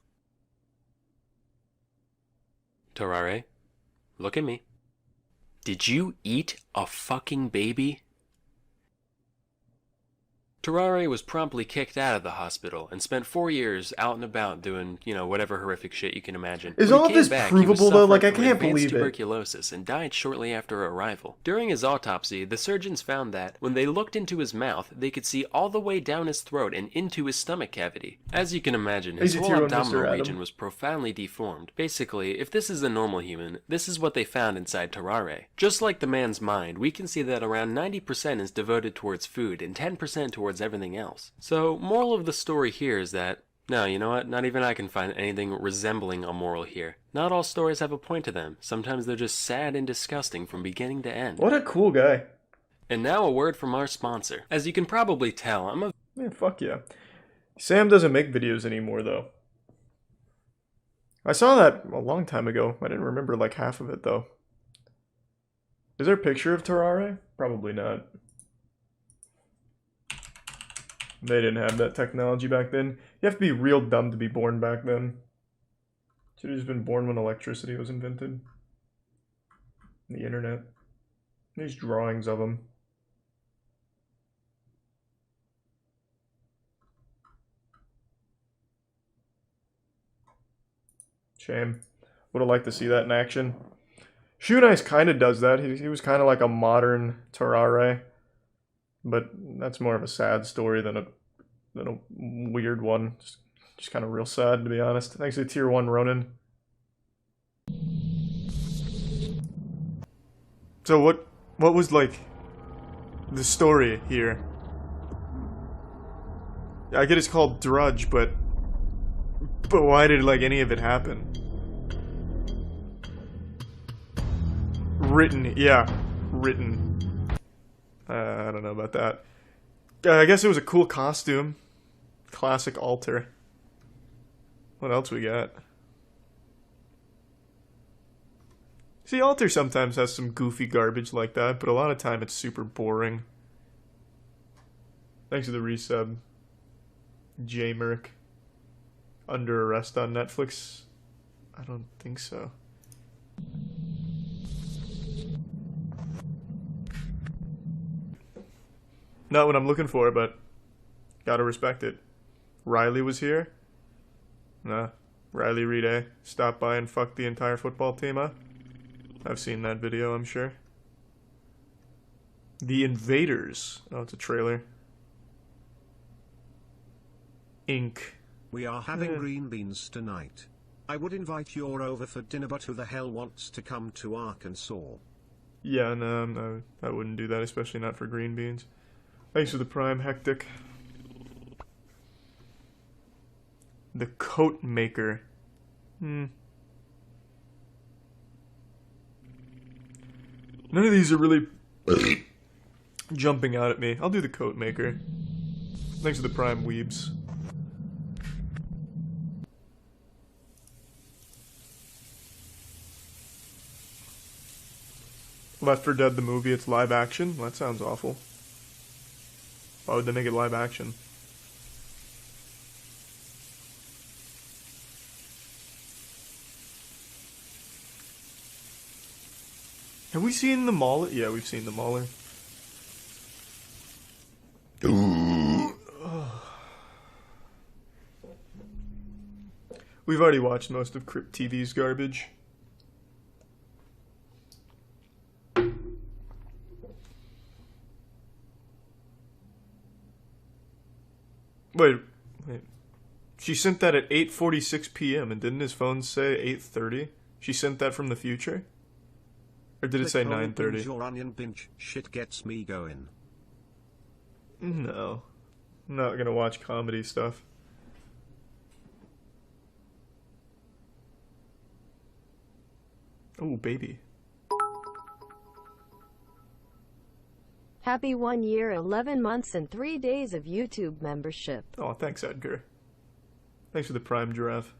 Tarrare, look at me. Did you eat a fucking baby? Tarrare was promptly kicked out of the hospital and spent 4 years out and about doing, whatever horrific shit you can imagine.
Is
When he
all
came
this
back,
provable,
he was
though? Like, I
suffering from
can't believe it.
tuberculosis and died shortly after arrival. During his autopsy, the surgeons found that when they looked into his mouth, they could see all the way down his throat and into his stomach cavity. As you can imagine, his whole abdominal region was profoundly deformed. Basically, if this is a normal human, this is what they found inside Tarrare. Just like the man's mind, we can see that around 90% is devoted towards food and 10% towards everything else. So, moral of the story here is that, no, you know what, not even I can find anything resembling a moral here. Not all stories have a point to them. Sometimes they're just sad and disgusting from beginning to end.
What a cool guy.
And now a word from our sponsor. As you can probably tell, I'm a...
Yeah, fuck yeah. Sam doesn't make videos anymore, though. I saw that a long time ago. I didn't remember like half of it, though. Is there a picture of Tarrare? Probably not. They didn't have that technology back then. You have to be real dumb to be born back then. Should have just been born when electricity was invented. The internet. These drawings of him. Shame. Would have liked to see that in action. Shoe Nice kind of does that. He was kind of like a modern Tarrare. But that's more of a sad story than a weird one. Just kind of real sad, to be honest. Thanks to Tier 1 Ronin. So what was like the story here? I get it's called Drudge, but why did like any of it happen? Written, yeah, written. I don't know about that. I guess it was a cool costume. Classic altar. What else we got? See, altar sometimes has some goofy garbage like that, but a lot of time it's super boring. Thanks for the resub. J-Merc. Under arrest on Netflix? I don't think so. Not what I'm looking for, but gotta respect it. Riley was here. Nah, Riley Reed stopped by and fucked the entire football team up. I've seen that video, I'm sure. The Invaders. Oh, it's a trailer. Inc.
We are having green beans tonight. I would invite you over for dinner, but who the hell wants to come to Arkansas?
Yeah, no, I wouldn't do that, especially not for green beans. Thanks for the prime, Hectic. The Coat Maker. None of these are really jumping out at me. I'll do the Coat Maker. Thanks for the prime, weebs. Left 4 Dead the movie, it's live action? Well, that sounds awful. Why would they make it live action? Have we seen the Mauler? Yeah, we've seen the Mauler. We've already watched most of Crypt TV's garbage. Wait. She sent that at 8:46 p.m. and didn't his phone say 8:30? She sent that from the future? Or did it say 9:30?
Your onion pinch shit gets me going.
No. I'm not gonna watch comedy stuff. Oh, baby.
Happy 1 year, 11 months, and 3 days of YouTube membership.
Oh, thanks, Edgar. Thanks for the prime, Giraffe.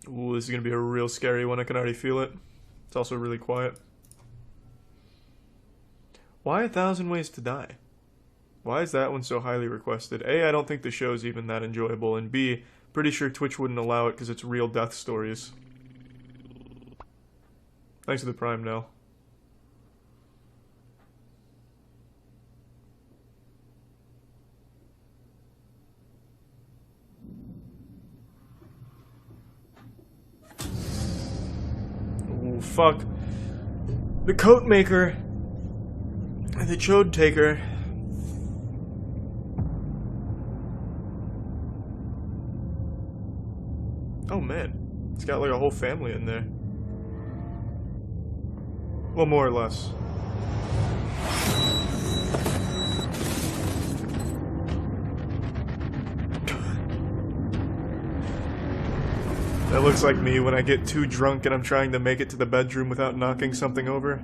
Ooh, this is gonna be a real scary one. I can already feel it. It's also really quiet. Why 1,000 Ways to Die? Why is that one so highly requested? A, I don't think the show's even that enjoyable, and B, pretty sure Twitch wouldn't allow it because it's real death stories. Thanks for the prime, Nell. Ooh, fuck. The Coat Maker. The Chode Taker. Oh man, it's got like a whole family in there. Well, more or less. That looks like me when I get too drunk and I'm trying to make it to the bedroom without knocking something over.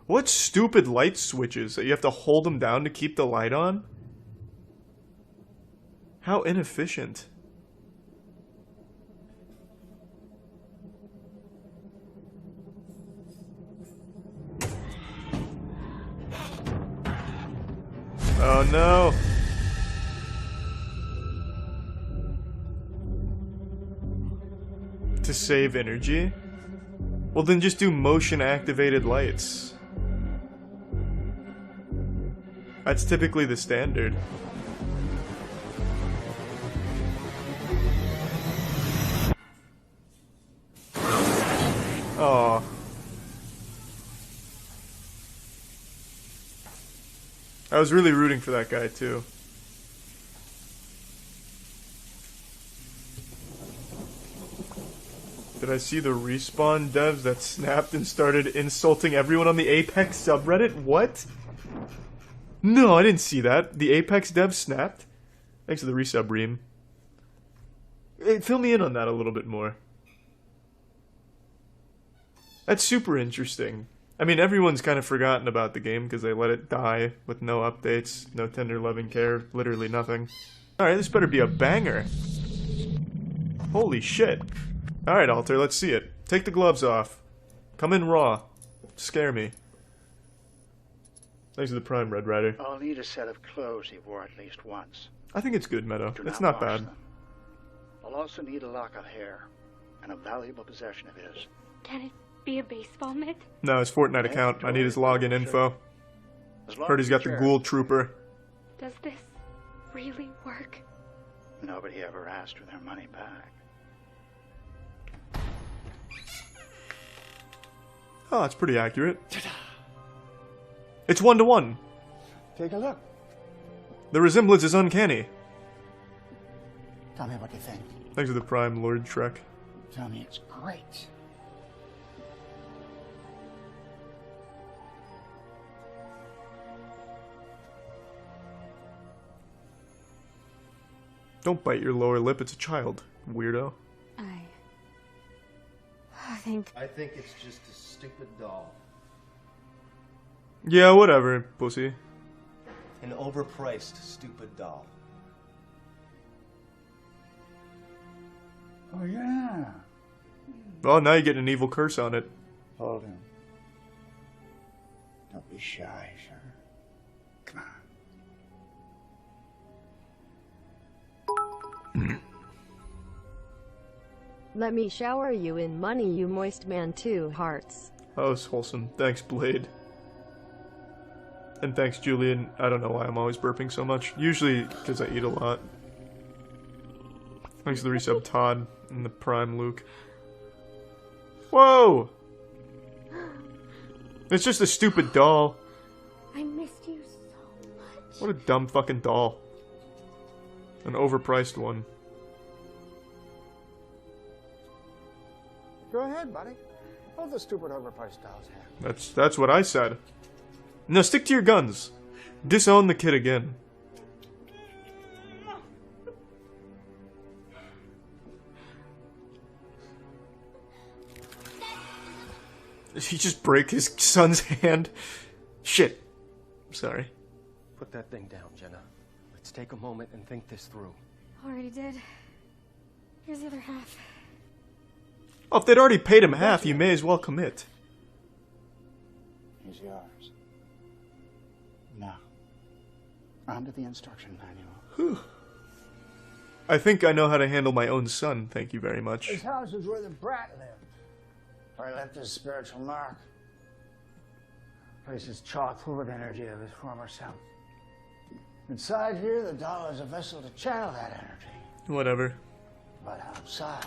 What stupid light switches that you have to hold them down to keep the light on? How inefficient. Oh no. To save energy? Well then just do motion activated lights. That's typically the standard. Oh. I was really rooting for that guy too. Did I see the Respawn devs that snapped and started insulting everyone on the Apex subreddit? What? No, I didn't see that. The Apex devs snapped? Thanks for the resub, Reem. Hey, fill me in on that a little bit more. That's super interesting. I mean, everyone's kind of forgotten about the game because they let it die with no updates, no tender loving care, literally nothing. Alright, this better be a banger. Holy shit. Alright, Alter, let's see it. Take the gloves off. Come in raw. Scare me. Thanks for the prime, Red Rider.
I'll need a set of clothes he wore at least once.
I think it's good, Meadow.
Do
It's
not
not
wash
bad.
them. I'll also need a lock of hair and a valuable possession of his.
Can it be a baseball mitt?
No, his Fortnite account. I need his login info.
As long
Heard
as
he's got
you
the
share.
Ghoul Trooper.
Does this really work?
Nobody ever asked for their money back.
Oh, that's pretty accurate. It's 1-to-1.
Take a look.
The resemblance is uncanny.
Tell me what you think.
Thanks for the Prime, Lord Trek.
Tell me it's great.
Don't bite your lower lip, it's a child, weirdo.
I think it's just a stupid doll.
Yeah, whatever, pussy.
An overpriced stupid doll.
Oh, yeah.
Well, now you get an evil curse on it.
Hold him. Don't be shy, sir. Come on.
Let me shower you in money, you moist man, 2 hearts.
That was wholesome. Thanks, Blade. And thanks, Julian. I don't know why I'm always burping so much. Usually because I eat a lot. Thanks for the resub, Todd, and the Prime, Luke. Whoa! It's just a stupid doll.
I missed you so much.
What a dumb fucking doll. An overpriced one.
Go ahead, buddy. All the stupid overpriced dolls have.
That's what I said. No, stick to your guns. Disown the kid again. Did he just break his son's hand? Shit. I'm sorry.
Put that thing down, Jenna. Let's take a moment and think this through.
Already did. Here's the other half.
Oh, if they'd already paid him half, you may as well commit.
He's yours. Now, on to the instruction manual.
I think I know how to handle my own son, thank you very much.
This house is where the brat lived. Where he left his spiritual mark. Place is chock full of energy of his former self. Inside here, the doll is a vessel to channel that energy.
Whatever.
But outside...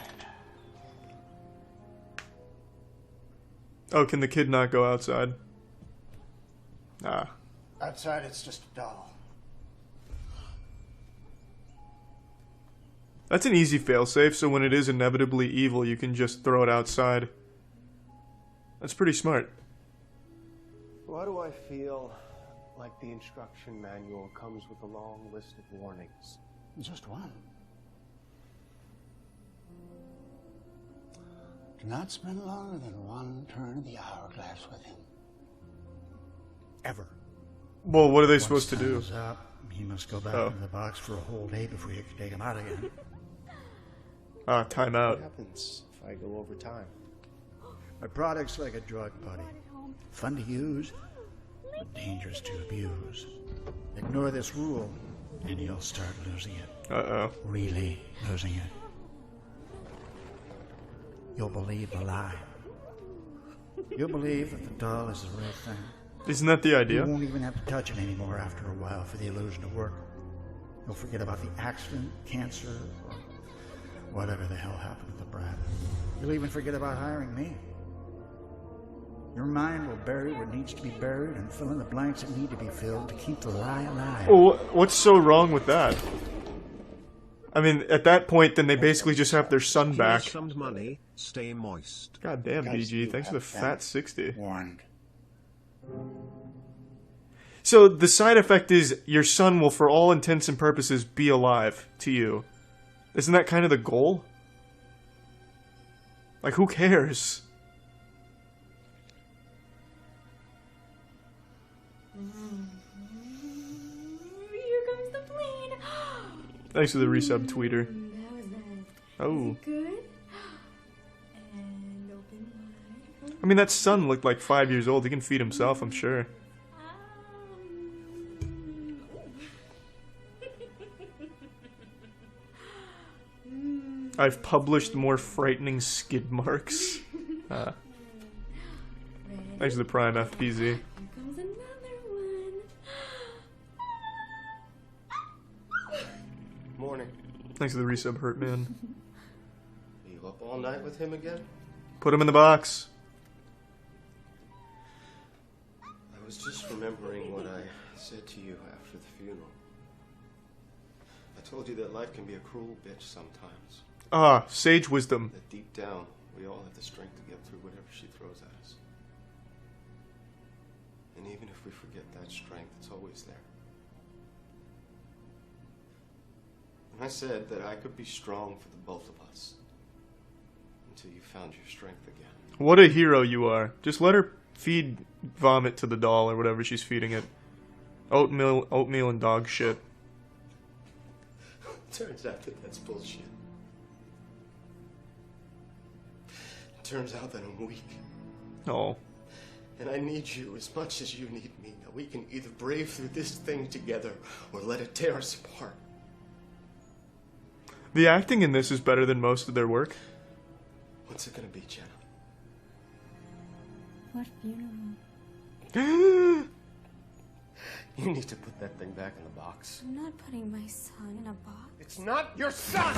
Oh, can the kid not go outside? Ah.
Outside, it's just a doll.
That's an easy failsafe, so when it is inevitably evil, you can just throw it outside. That's pretty smart.
Why do I feel like the instruction manual comes with a long list of warnings?
Just one. Do not spend longer than 1 turn of the hourglass with him. Ever.
Well, what are they supposed to do?
Once time is up, he must go back into the box for a whole day before you can take him out again.
Ah, time
What
out.
happens if I go over time?
My product's like a drug, buddy. Fun to use, but dangerous to abuse. Ignore this rule, and you'll start losing it.
Uh-oh.
Really losing it. You'll believe the lie. You'll believe that the doll is the real thing.
Isn't that the idea?
You won't even have to touch it anymore after a while for the illusion to work. You'll forget about the accident, cancer, or whatever the hell happened to the brat. You'll even forget about hiring me. Your mind will bury what needs to be buried and fill in the blanks that need to be filled to keep the lie alive.
Well, what's so wrong with that? I mean, at that point, then they basically just have their son back.
Here's some money. Stay moist.
God damn,
Guys,
BG.
you
Thanks for the
have
fat
been
60.
warned.
So the side effect is your son will, for all intents and purposes, be alive to you. Isn't that kind of the goal? Like, who cares?
Here comes the plane.
Thanks for the resub, tweeter.
That was nice.
Oh.
Good. And open wide.
I mean, that son looked like 5 years old. He can feed himself, I'm sure. I've published more frightening skid marks. Thanks to the Prime FPZ.
Here comes another one.
Morning.
Thanks to the resub, Hurt Man.
Are you up all night with him again?
Put him in the box.
I was just remembering what I said to you after the funeral. I told you that life can be a cruel bitch sometimes.
Ah, sage wisdom.
That deep down, we all have the strength to get through whatever she throws at us. And even if we forget that strength, it's always there. And I said that I could be strong for the both of us. Until you found your strength again.
What a hero you are. Just let her feed vomit to the doll or whatever she's feeding it. Oatmeal and dog shit.
Turns out that that's bullshit. Turns out that I'm weak.
Oh.
And I need you as much as you need me. Now we can either brave through this thing together or let it tear us apart.
The acting in this is better than most of their work.
What's it gonna be, Jenna?
What funeral?
You need to put that thing back in the box.
I'm not putting my son in a box.
It's not your son!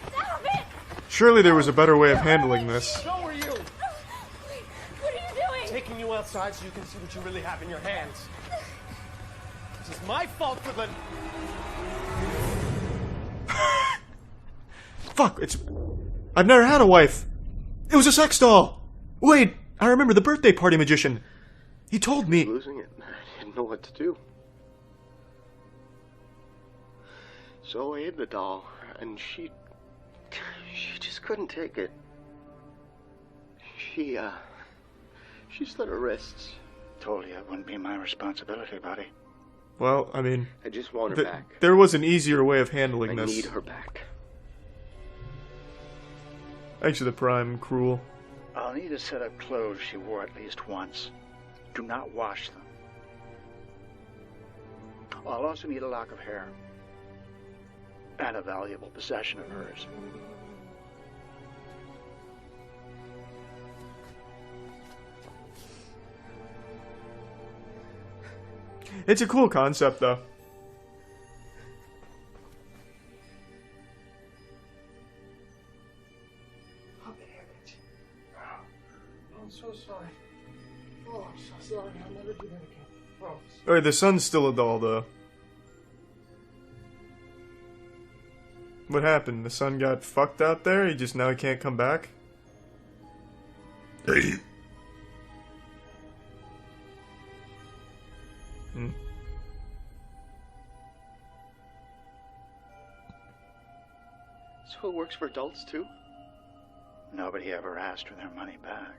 Stop it!
Surely there was a better way of handling this.
So are you!
What are you doing?
Taking you outside so you can see what you really have in your hands. This is my fault for the...
Fuck, I've never had a wife. It was a sex doll. Wait, I remember the birthday party magician. He told me.
Losing it. I didn't know what to do. So I hid the doll, and she just couldn't take it. She slit her wrists.
Told you it wouldn't be my responsibility, buddy.
Well, I mean,
I just want her back.
there was an easier way of handling
I
this.
need her back.
Actually, the Prime, cruel.
I'll need a set of clothes she wore at least once. Do not wash them. I'll also need a lock of hair. And a valuable possession of hers.
It's a cool concept, though.
I'm so sorry. Oh, I'm so sorry. I'll never do that again. Promise.
Alright, the son's still a doll, though. What happened? The son got fucked out there? He can't come back? Hey.
So it works for adults, too?
Nobody ever asked for their money back.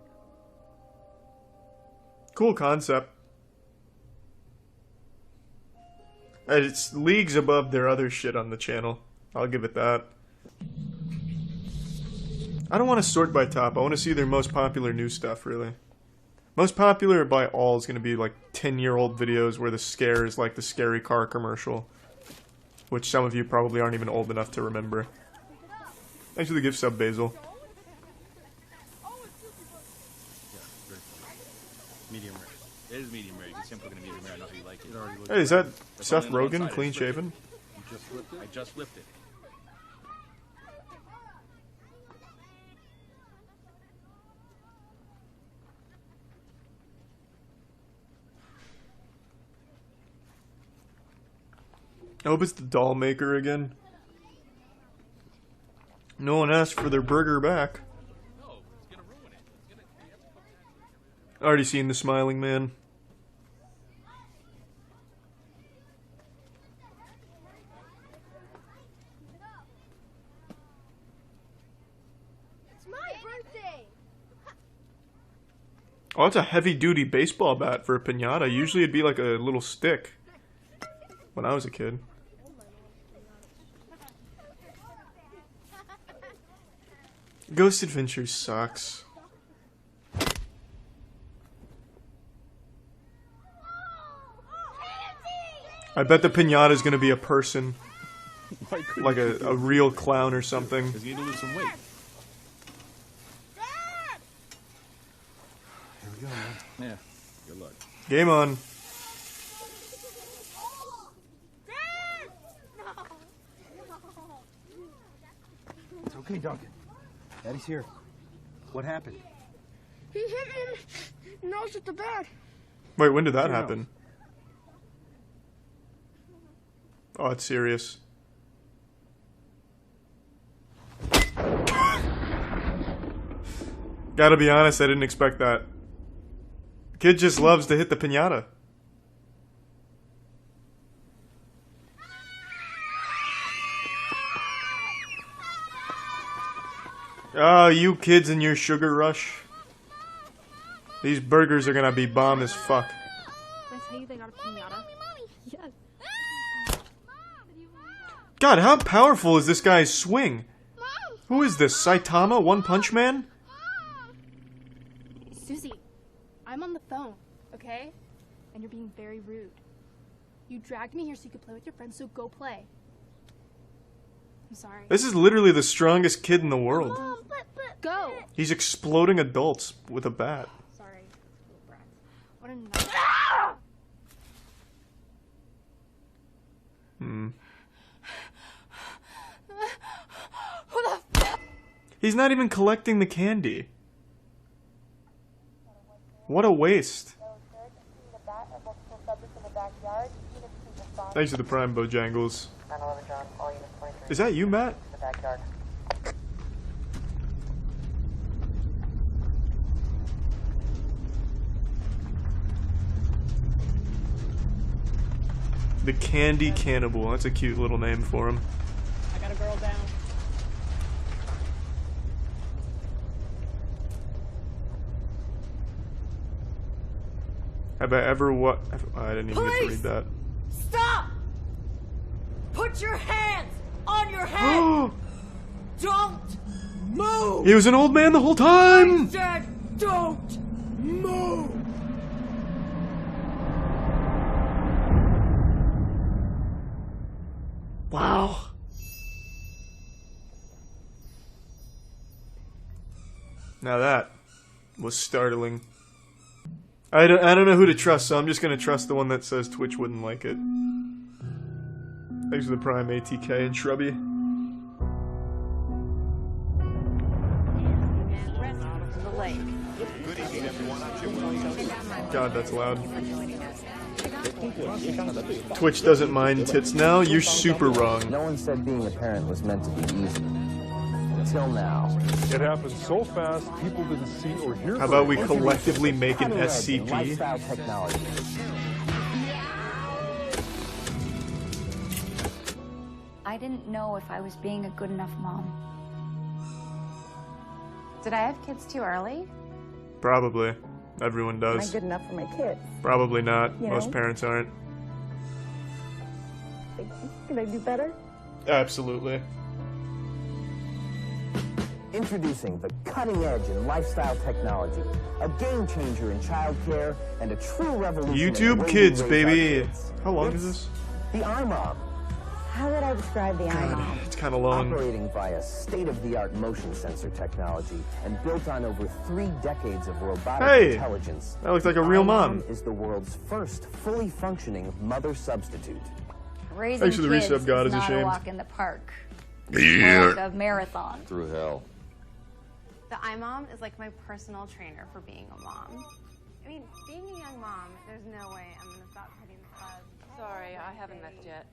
Cool concept. It's leagues above their other shit on the channel. I'll give it that. I don't want to sort by top. I want to see their most popular new stuff, really. Most popular by all is going to be like 10-year-old videos where the scare is like the scary car commercial. Which some of you probably aren't even old enough to remember. Thanks for the gift sub, Basil.
Medium rare. It is medium rare. You can see I'm cooking a medium rare. I know how you like it.
Hey, is that Seth Rogen, clean shaven?
You just flipped it? I just flipped it.
I hope it's the doll maker again. No one asked for their burger back. Already seen the smiling man.
It's my birthday!
Oh, that's a heavy-duty baseball bat for a piñata. Usually it'd be like a little stick. When I was a kid. Ghost Adventures sucks. I bet the piñata is gonna be a person. like a real clown or something.
Because you need to lose some weight.
Here we go, man.
Yeah. Good luck.
Game on.
It's okay, Duncan. Daddy's here. What happened?
He hit me in the nose with the bat.
Wait, when did that happen? Oh, it's serious. Gotta be honest, I didn't expect that. Kid just loves to hit the piñata. Oh, you kids and your sugar rush. These burgers are gonna be bomb as fuck.
Can I tell you they got a piñata? Yes.
God, how powerful is this guy's swing? Who is this, Saitama, One Punch Man?
Susie, I'm on the phone, okay? And you're being very rude. You dragged me here so you could play with your friends, so go play. I'm sorry.
This is literally the strongest kid in the world.
Go!
He's exploding adults with a bat.
Sorry, little brats. What a nice... Who the f-
He's not even collecting the candy. What a waste. Thanks to the Prime, Bojangles. Is that you, Matt? The Candy Cannibal. That's a cute little name for him.
I got a girl down.
Have I ever what? I didn't even get to read that.
Stop! Put your hands on your head! Don't move!
He was an old man the whole time!
I said don't move!
Wow. Now that was startling. I don't know who to trust, so I'm just gonna trust the one that says Twitch wouldn't like it. Thanks for the Prime, ATK and Shrubby. God, that's loud. Twitch doesn't mind tits now. You're super wrong.
No one said being a parent was meant to be easy. Until now.
It happened so fast, people didn't see or hear.
How about we collectively make an SCP?
Lifestyle technology.
I didn't know if I was being a good enough mom.
Did I have kids too early?
Probably. Everyone does.
Am I good enough for my kids?
Probably not.
You
Most
know?
parents aren't.
Can I do better?
Absolutely.
Introducing the cutting edge in lifestyle technology, a game changer in childcare, and a true revolution in the
YouTube
way
Kids,
we raise our
baby.
kids.
How long
It's
is this?
The iMom.
How would I describe the iMom?
It's kind of long.
Operating via state-of-the-art motion sensor technology and built on over 3 decades of robotic
Hey,
intelligence.
that looks like a real mom.
iMom is the world's first fully functioning mother substitute.
Raising
Thanks for the
kids
resub, God,
is
is
not
ashamed.
a walk in the park.
Yeah.
It's more like a marathon.
Through hell.
The iMom is like my personal trainer for being a mom. I mean, being a young mom, there's no way I'm gonna stop hitting the club.
Sorry, I haven't left yet.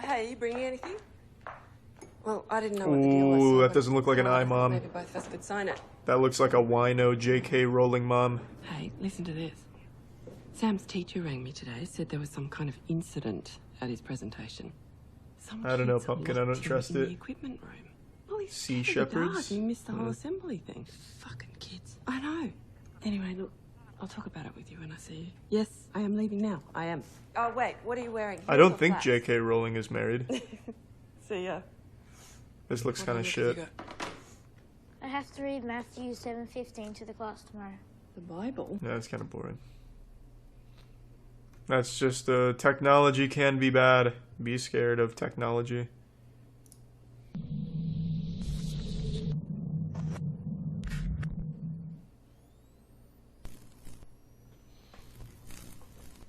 Hey, you bringing anything? Well, I didn't know what the deal was.
Ooh,
so
that doesn't look like an
maybe
iMom.
both of us could sign it.
That looks like a wino JK Rowling mom.
Hey, listen to this. Sam's teacher rang me today, said there was some kind of incident at his presentation. Some
I don't know,
kids
Pumpkin, I
locked
don't
him
trust
in
it.
the equipment room. Well, he's
Sea
scared of the dark.
shepherds?
He missed the whole
Yeah.
assembly thing. Fucking kids. I know. Anyway, look, I'll talk about it with you when I see you. Yes, I am leaving now. I am.
Oh, wait, what are you wearing?
I don't think JK Rowling is married.
See ya.
This looks kind of shit.
I have to read Matthew 7:15 to the class tomorrow.
The Bible?
Yeah, it's kind of boring. That's just, technology can be bad. Be scared of technology.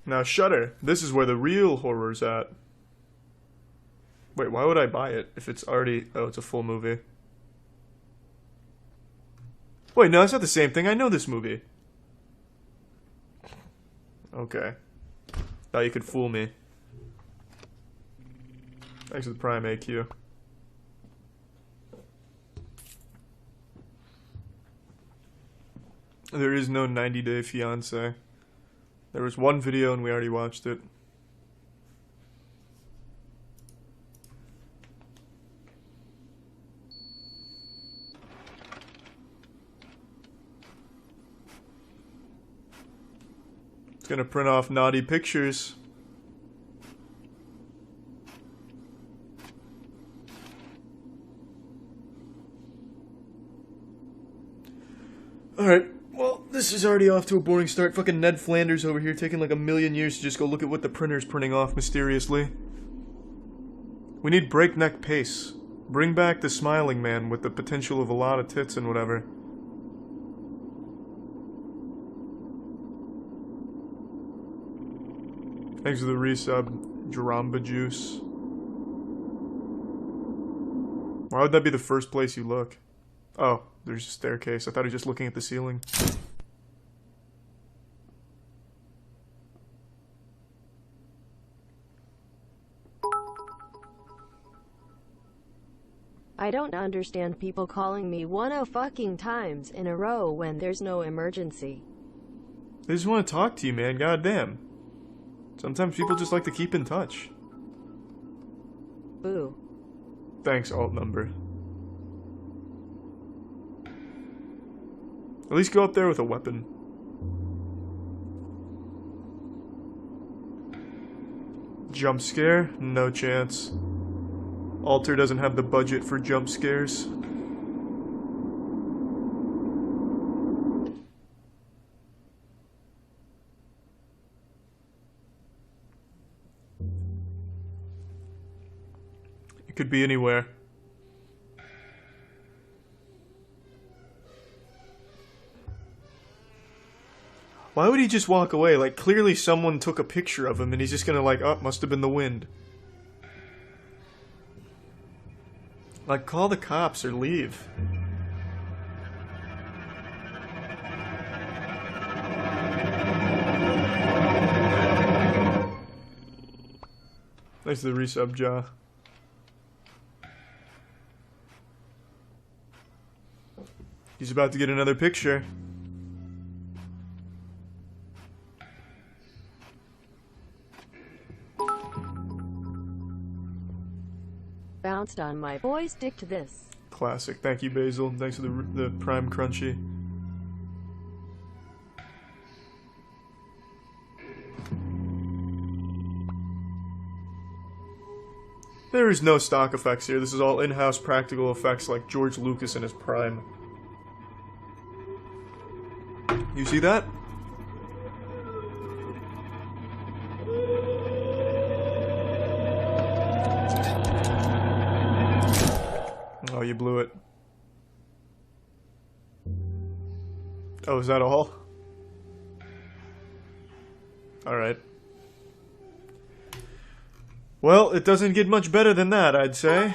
Now Shudder, this is where the real horror's at. Wait, why would I buy it if it's already... Oh, it's a full movie. Wait, no, it's not the same thing. I know this movie. Okay. Thought you could fool me. Thanks for the Prime AQ. There is no 90 Day Fiancé. There was one video and we already watched it. It's gonna print off naughty pictures. Alright. Well, this is already off to a boring start. Fucking Ned Flanders over here taking like a million years to just go look at what the printer's printing off mysteriously. We need breakneck pace. Bring back the smiling man with the potential of a lot of tits and whatever. Thanks for the resub, Jaramba Juice. Why would that be the first place you look? Oh, there's a staircase. I thought I was just looking at the ceiling.
I don't understand people calling me 10 fucking times in a row when there's no emergency.
They just want to talk to you, man. Goddamn. Sometimes people just like to keep in touch.
Boo.
Thanks, alt number. At least go up there with a weapon. Jump scare? No chance. Alter doesn't have the budget for jump scares. It could be anywhere. Why would he just walk away? Like, clearly someone took a picture of him and he's just gonna like, oh, must have been the wind. Like, call the cops or leave. Thanks to the resub, Jaw. He's about to get another picture.
Bounced on my boy, stick to this.
Classic. Thank you, Basil. Thanks for the Prime Crunchy. There is no stock effects here. This is all in-house practical effects like George Lucas in his prime. You see that? Oh, you blew it. Oh, is that all? Alright. Well, it doesn't get much better than that, I'd say.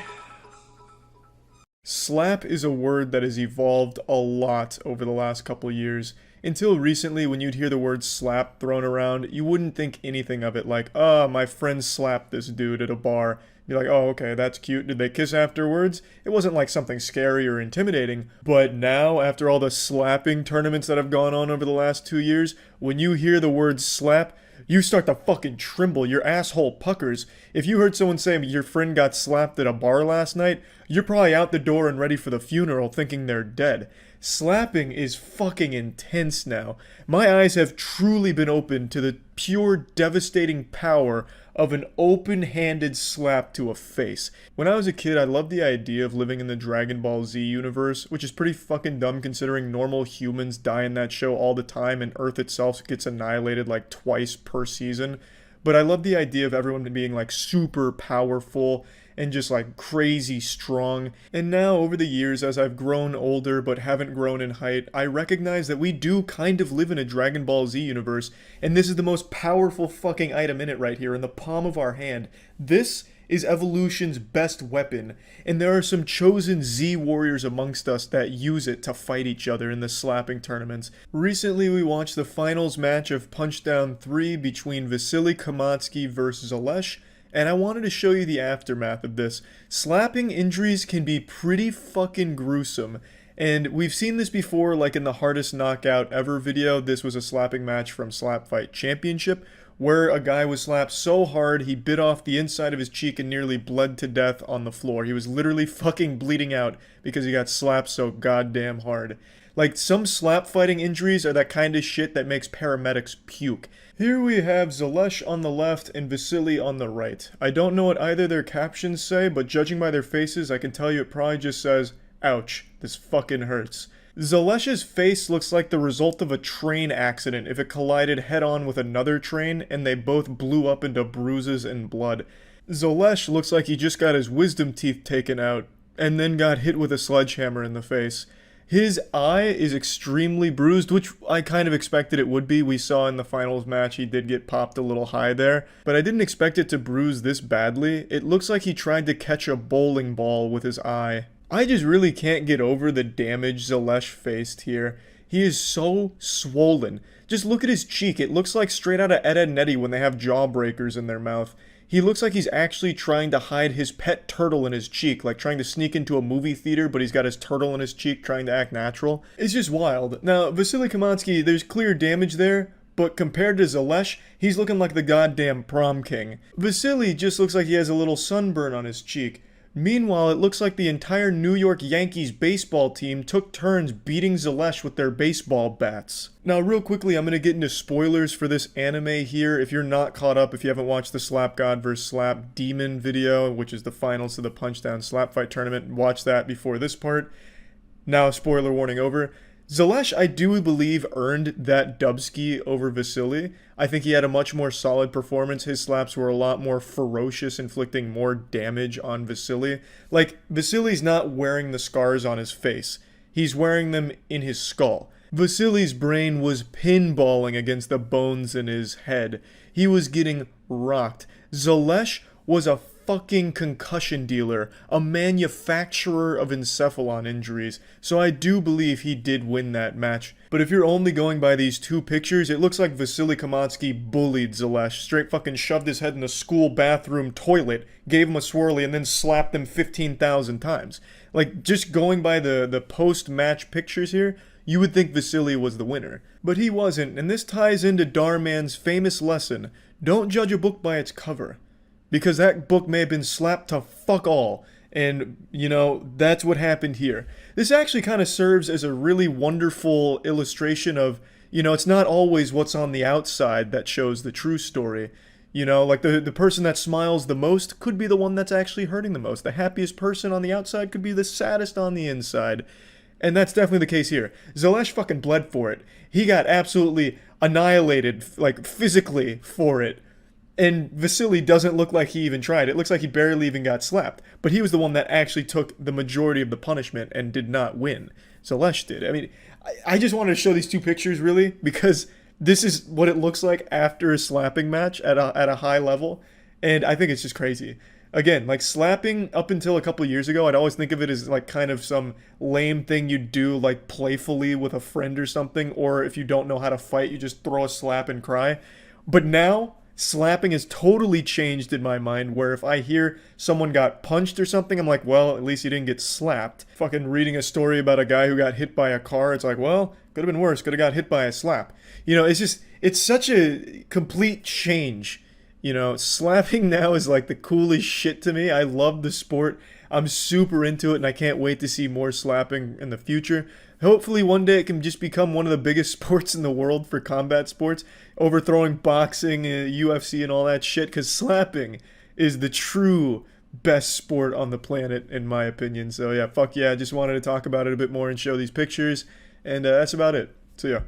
Slap is a word that has evolved a lot over the last couple years. Until recently, when you'd hear the word slap thrown around, you wouldn't think anything of it like, oh, my friend slapped this dude at a bar. You're like, oh, okay, that's cute. Did they kiss afterwards? It wasn't like something scary or intimidating. But now, after all the slapping tournaments that have gone on over the last 2 years, when you hear the word slap, you start to fucking tremble. Your asshole puckers. If you heard someone say your friend got slapped at a bar last night, you're probably out the door and ready for the funeral thinking they're dead. Slapping is fucking intense now. My eyes have truly been opened to the pure devastating power of an open-handed slap to a face. When I was a kid, I loved the idea of living in the Dragon Ball Z universe, which is pretty fucking dumb considering normal humans die in that show all the time and Earth itself gets annihilated like twice per season. But I love the idea of everyone being like super powerful and just like crazy strong. And now over the years, as I've grown older but haven't grown in height, I recognize that we do kind of live in a Dragon Ball Z universe, and this is the most powerful fucking item in it right here in the palm of our hand. This is evolution's best weapon, and there are some chosen Z warriors amongst us that use it to fight each other in the slapping tournaments. Recently we watched the finals match of Punchdown 3 between Vasily Kamatsky versus Alesh, and I wanted to show you the aftermath of this. Slapping injuries can be pretty fucking gruesome, and we've seen this before, like in the hardest knockout ever video. This was a slapping match from Slap Fight Championship, where a guy was slapped so hard he bit off the inside of his cheek and nearly bled to death on the floor. He was literally fucking bleeding out because he got slapped so goddamn hard. Like, some slap fighting injuries are that kind of shit that makes paramedics puke. Here we have Zalesh on the left and Vasily on the right. I don't know what either their captions say, but judging by their faces, I can tell you it probably just says, "Ouch, this fucking hurts." Zalesh's face looks like the result of a train accident if it collided head-on with another train and they both blew up into bruises and blood. Zalesh looks like he just got his wisdom teeth taken out and then got hit with a sledgehammer in the face. His eye is extremely bruised, which I kind of expected it would be. We saw in the finals match he did get popped a little high there, but I didn't expect it to bruise this badly. It looks like he tried to catch a bowling ball with his eye. I just really can't get over the damage Zalesh faced here. He is so swollen. Just look at his cheek. It looks like straight out of Ed, Edd n Eddy when they have jawbreakers in their mouth. He looks like he's actually trying to hide his pet turtle in his cheek, like trying to sneak into a movie theater, but he's got his turtle in his cheek trying to act natural. It's just wild. Now, Vasily Kamatsky, there's clear damage there, but compared to Zalesh, he's looking like the goddamn prom king. Vasily just looks like he has a little sunburn on his cheek. Meanwhile, it looks like the entire New York Yankees baseball team took turns beating Zalesh with their baseball bats. Now, real quickly, I'm going to get into spoilers for this anime here. If you're not caught up, if you haven't watched the Slap God vs. Slap Demon video, which is the finals of the Punchdown Slap Fight tournament, watch that before this part. Now, spoiler warning over. Zalesh, I do believe, earned that dubski over Vasily. I think he had a much more solid performance. His slaps were a lot more ferocious, inflicting more damage on Vasily. Like, Vasily's not wearing the scars on his face. He's wearing them in his skull. Vasily's brain was pinballing against the bones in his head. He was getting rocked. Zalesh was a fucking concussion dealer, a manufacturer of encephalon injuries, so I do believe he did win that match. But if you're only going by these two pictures, it looks like Vasily Kamatsky bullied Zalesh, straight fucking shoved his head in the school bathroom toilet, gave him a swirly, and then slapped him 15,000 times. Like, just going by the post-match pictures here, you would think Vasily was the winner. But he wasn't, and this ties into Darman's famous lesson, don't judge a book by its cover. Because that book may have been slapped to fuck all. And, you know, that's what happened here. This actually kind of serves as a really wonderful illustration of, you know, it's not always what's on the outside that shows the true story. You know, like the person that smiles the most could be the one that's actually hurting the most. The happiest person on the outside could be the saddest on the inside. And that's definitely the case here. Zalesh fucking bled for it. He got absolutely annihilated, like, physically for it. And Vasily doesn't look like he even tried. It looks like he barely even got slapped. But he was the one that actually took the majority of the punishment and did not win. Zalesh did. I mean, I just wanted to show these two pictures, really, because this is what it looks like after a slapping match at a high level. And I think it's just crazy. Again, like, slapping up until a couple years ago, I'd always think of it as like kind of some lame thing you'd do, like playfully with a friend or something. Or if you don't know how to fight, you just throw a slap and cry. But now, slapping has totally changed in my mind, where if I hear someone got punched or something, I'm like, well, at least you didn't get slapped. Fucking reading a story about a guy who got hit by a car, it's like, well, could have been worse, could have got hit by a slap. You know, it's such a complete change. You know, slapping now is like the coolest shit to me. I love the sport. I'm super into it, and I can't wait to see more slapping in the future. Hopefully one day it can just become one of the biggest sports in the world for combat sports, overthrowing boxing, UFC and all that shit, because slapping is the true best sport on the planet, in my opinion. So yeah, fuck yeah, I just wanted to talk about it a bit more and show these pictures, and that's about it. So yeah.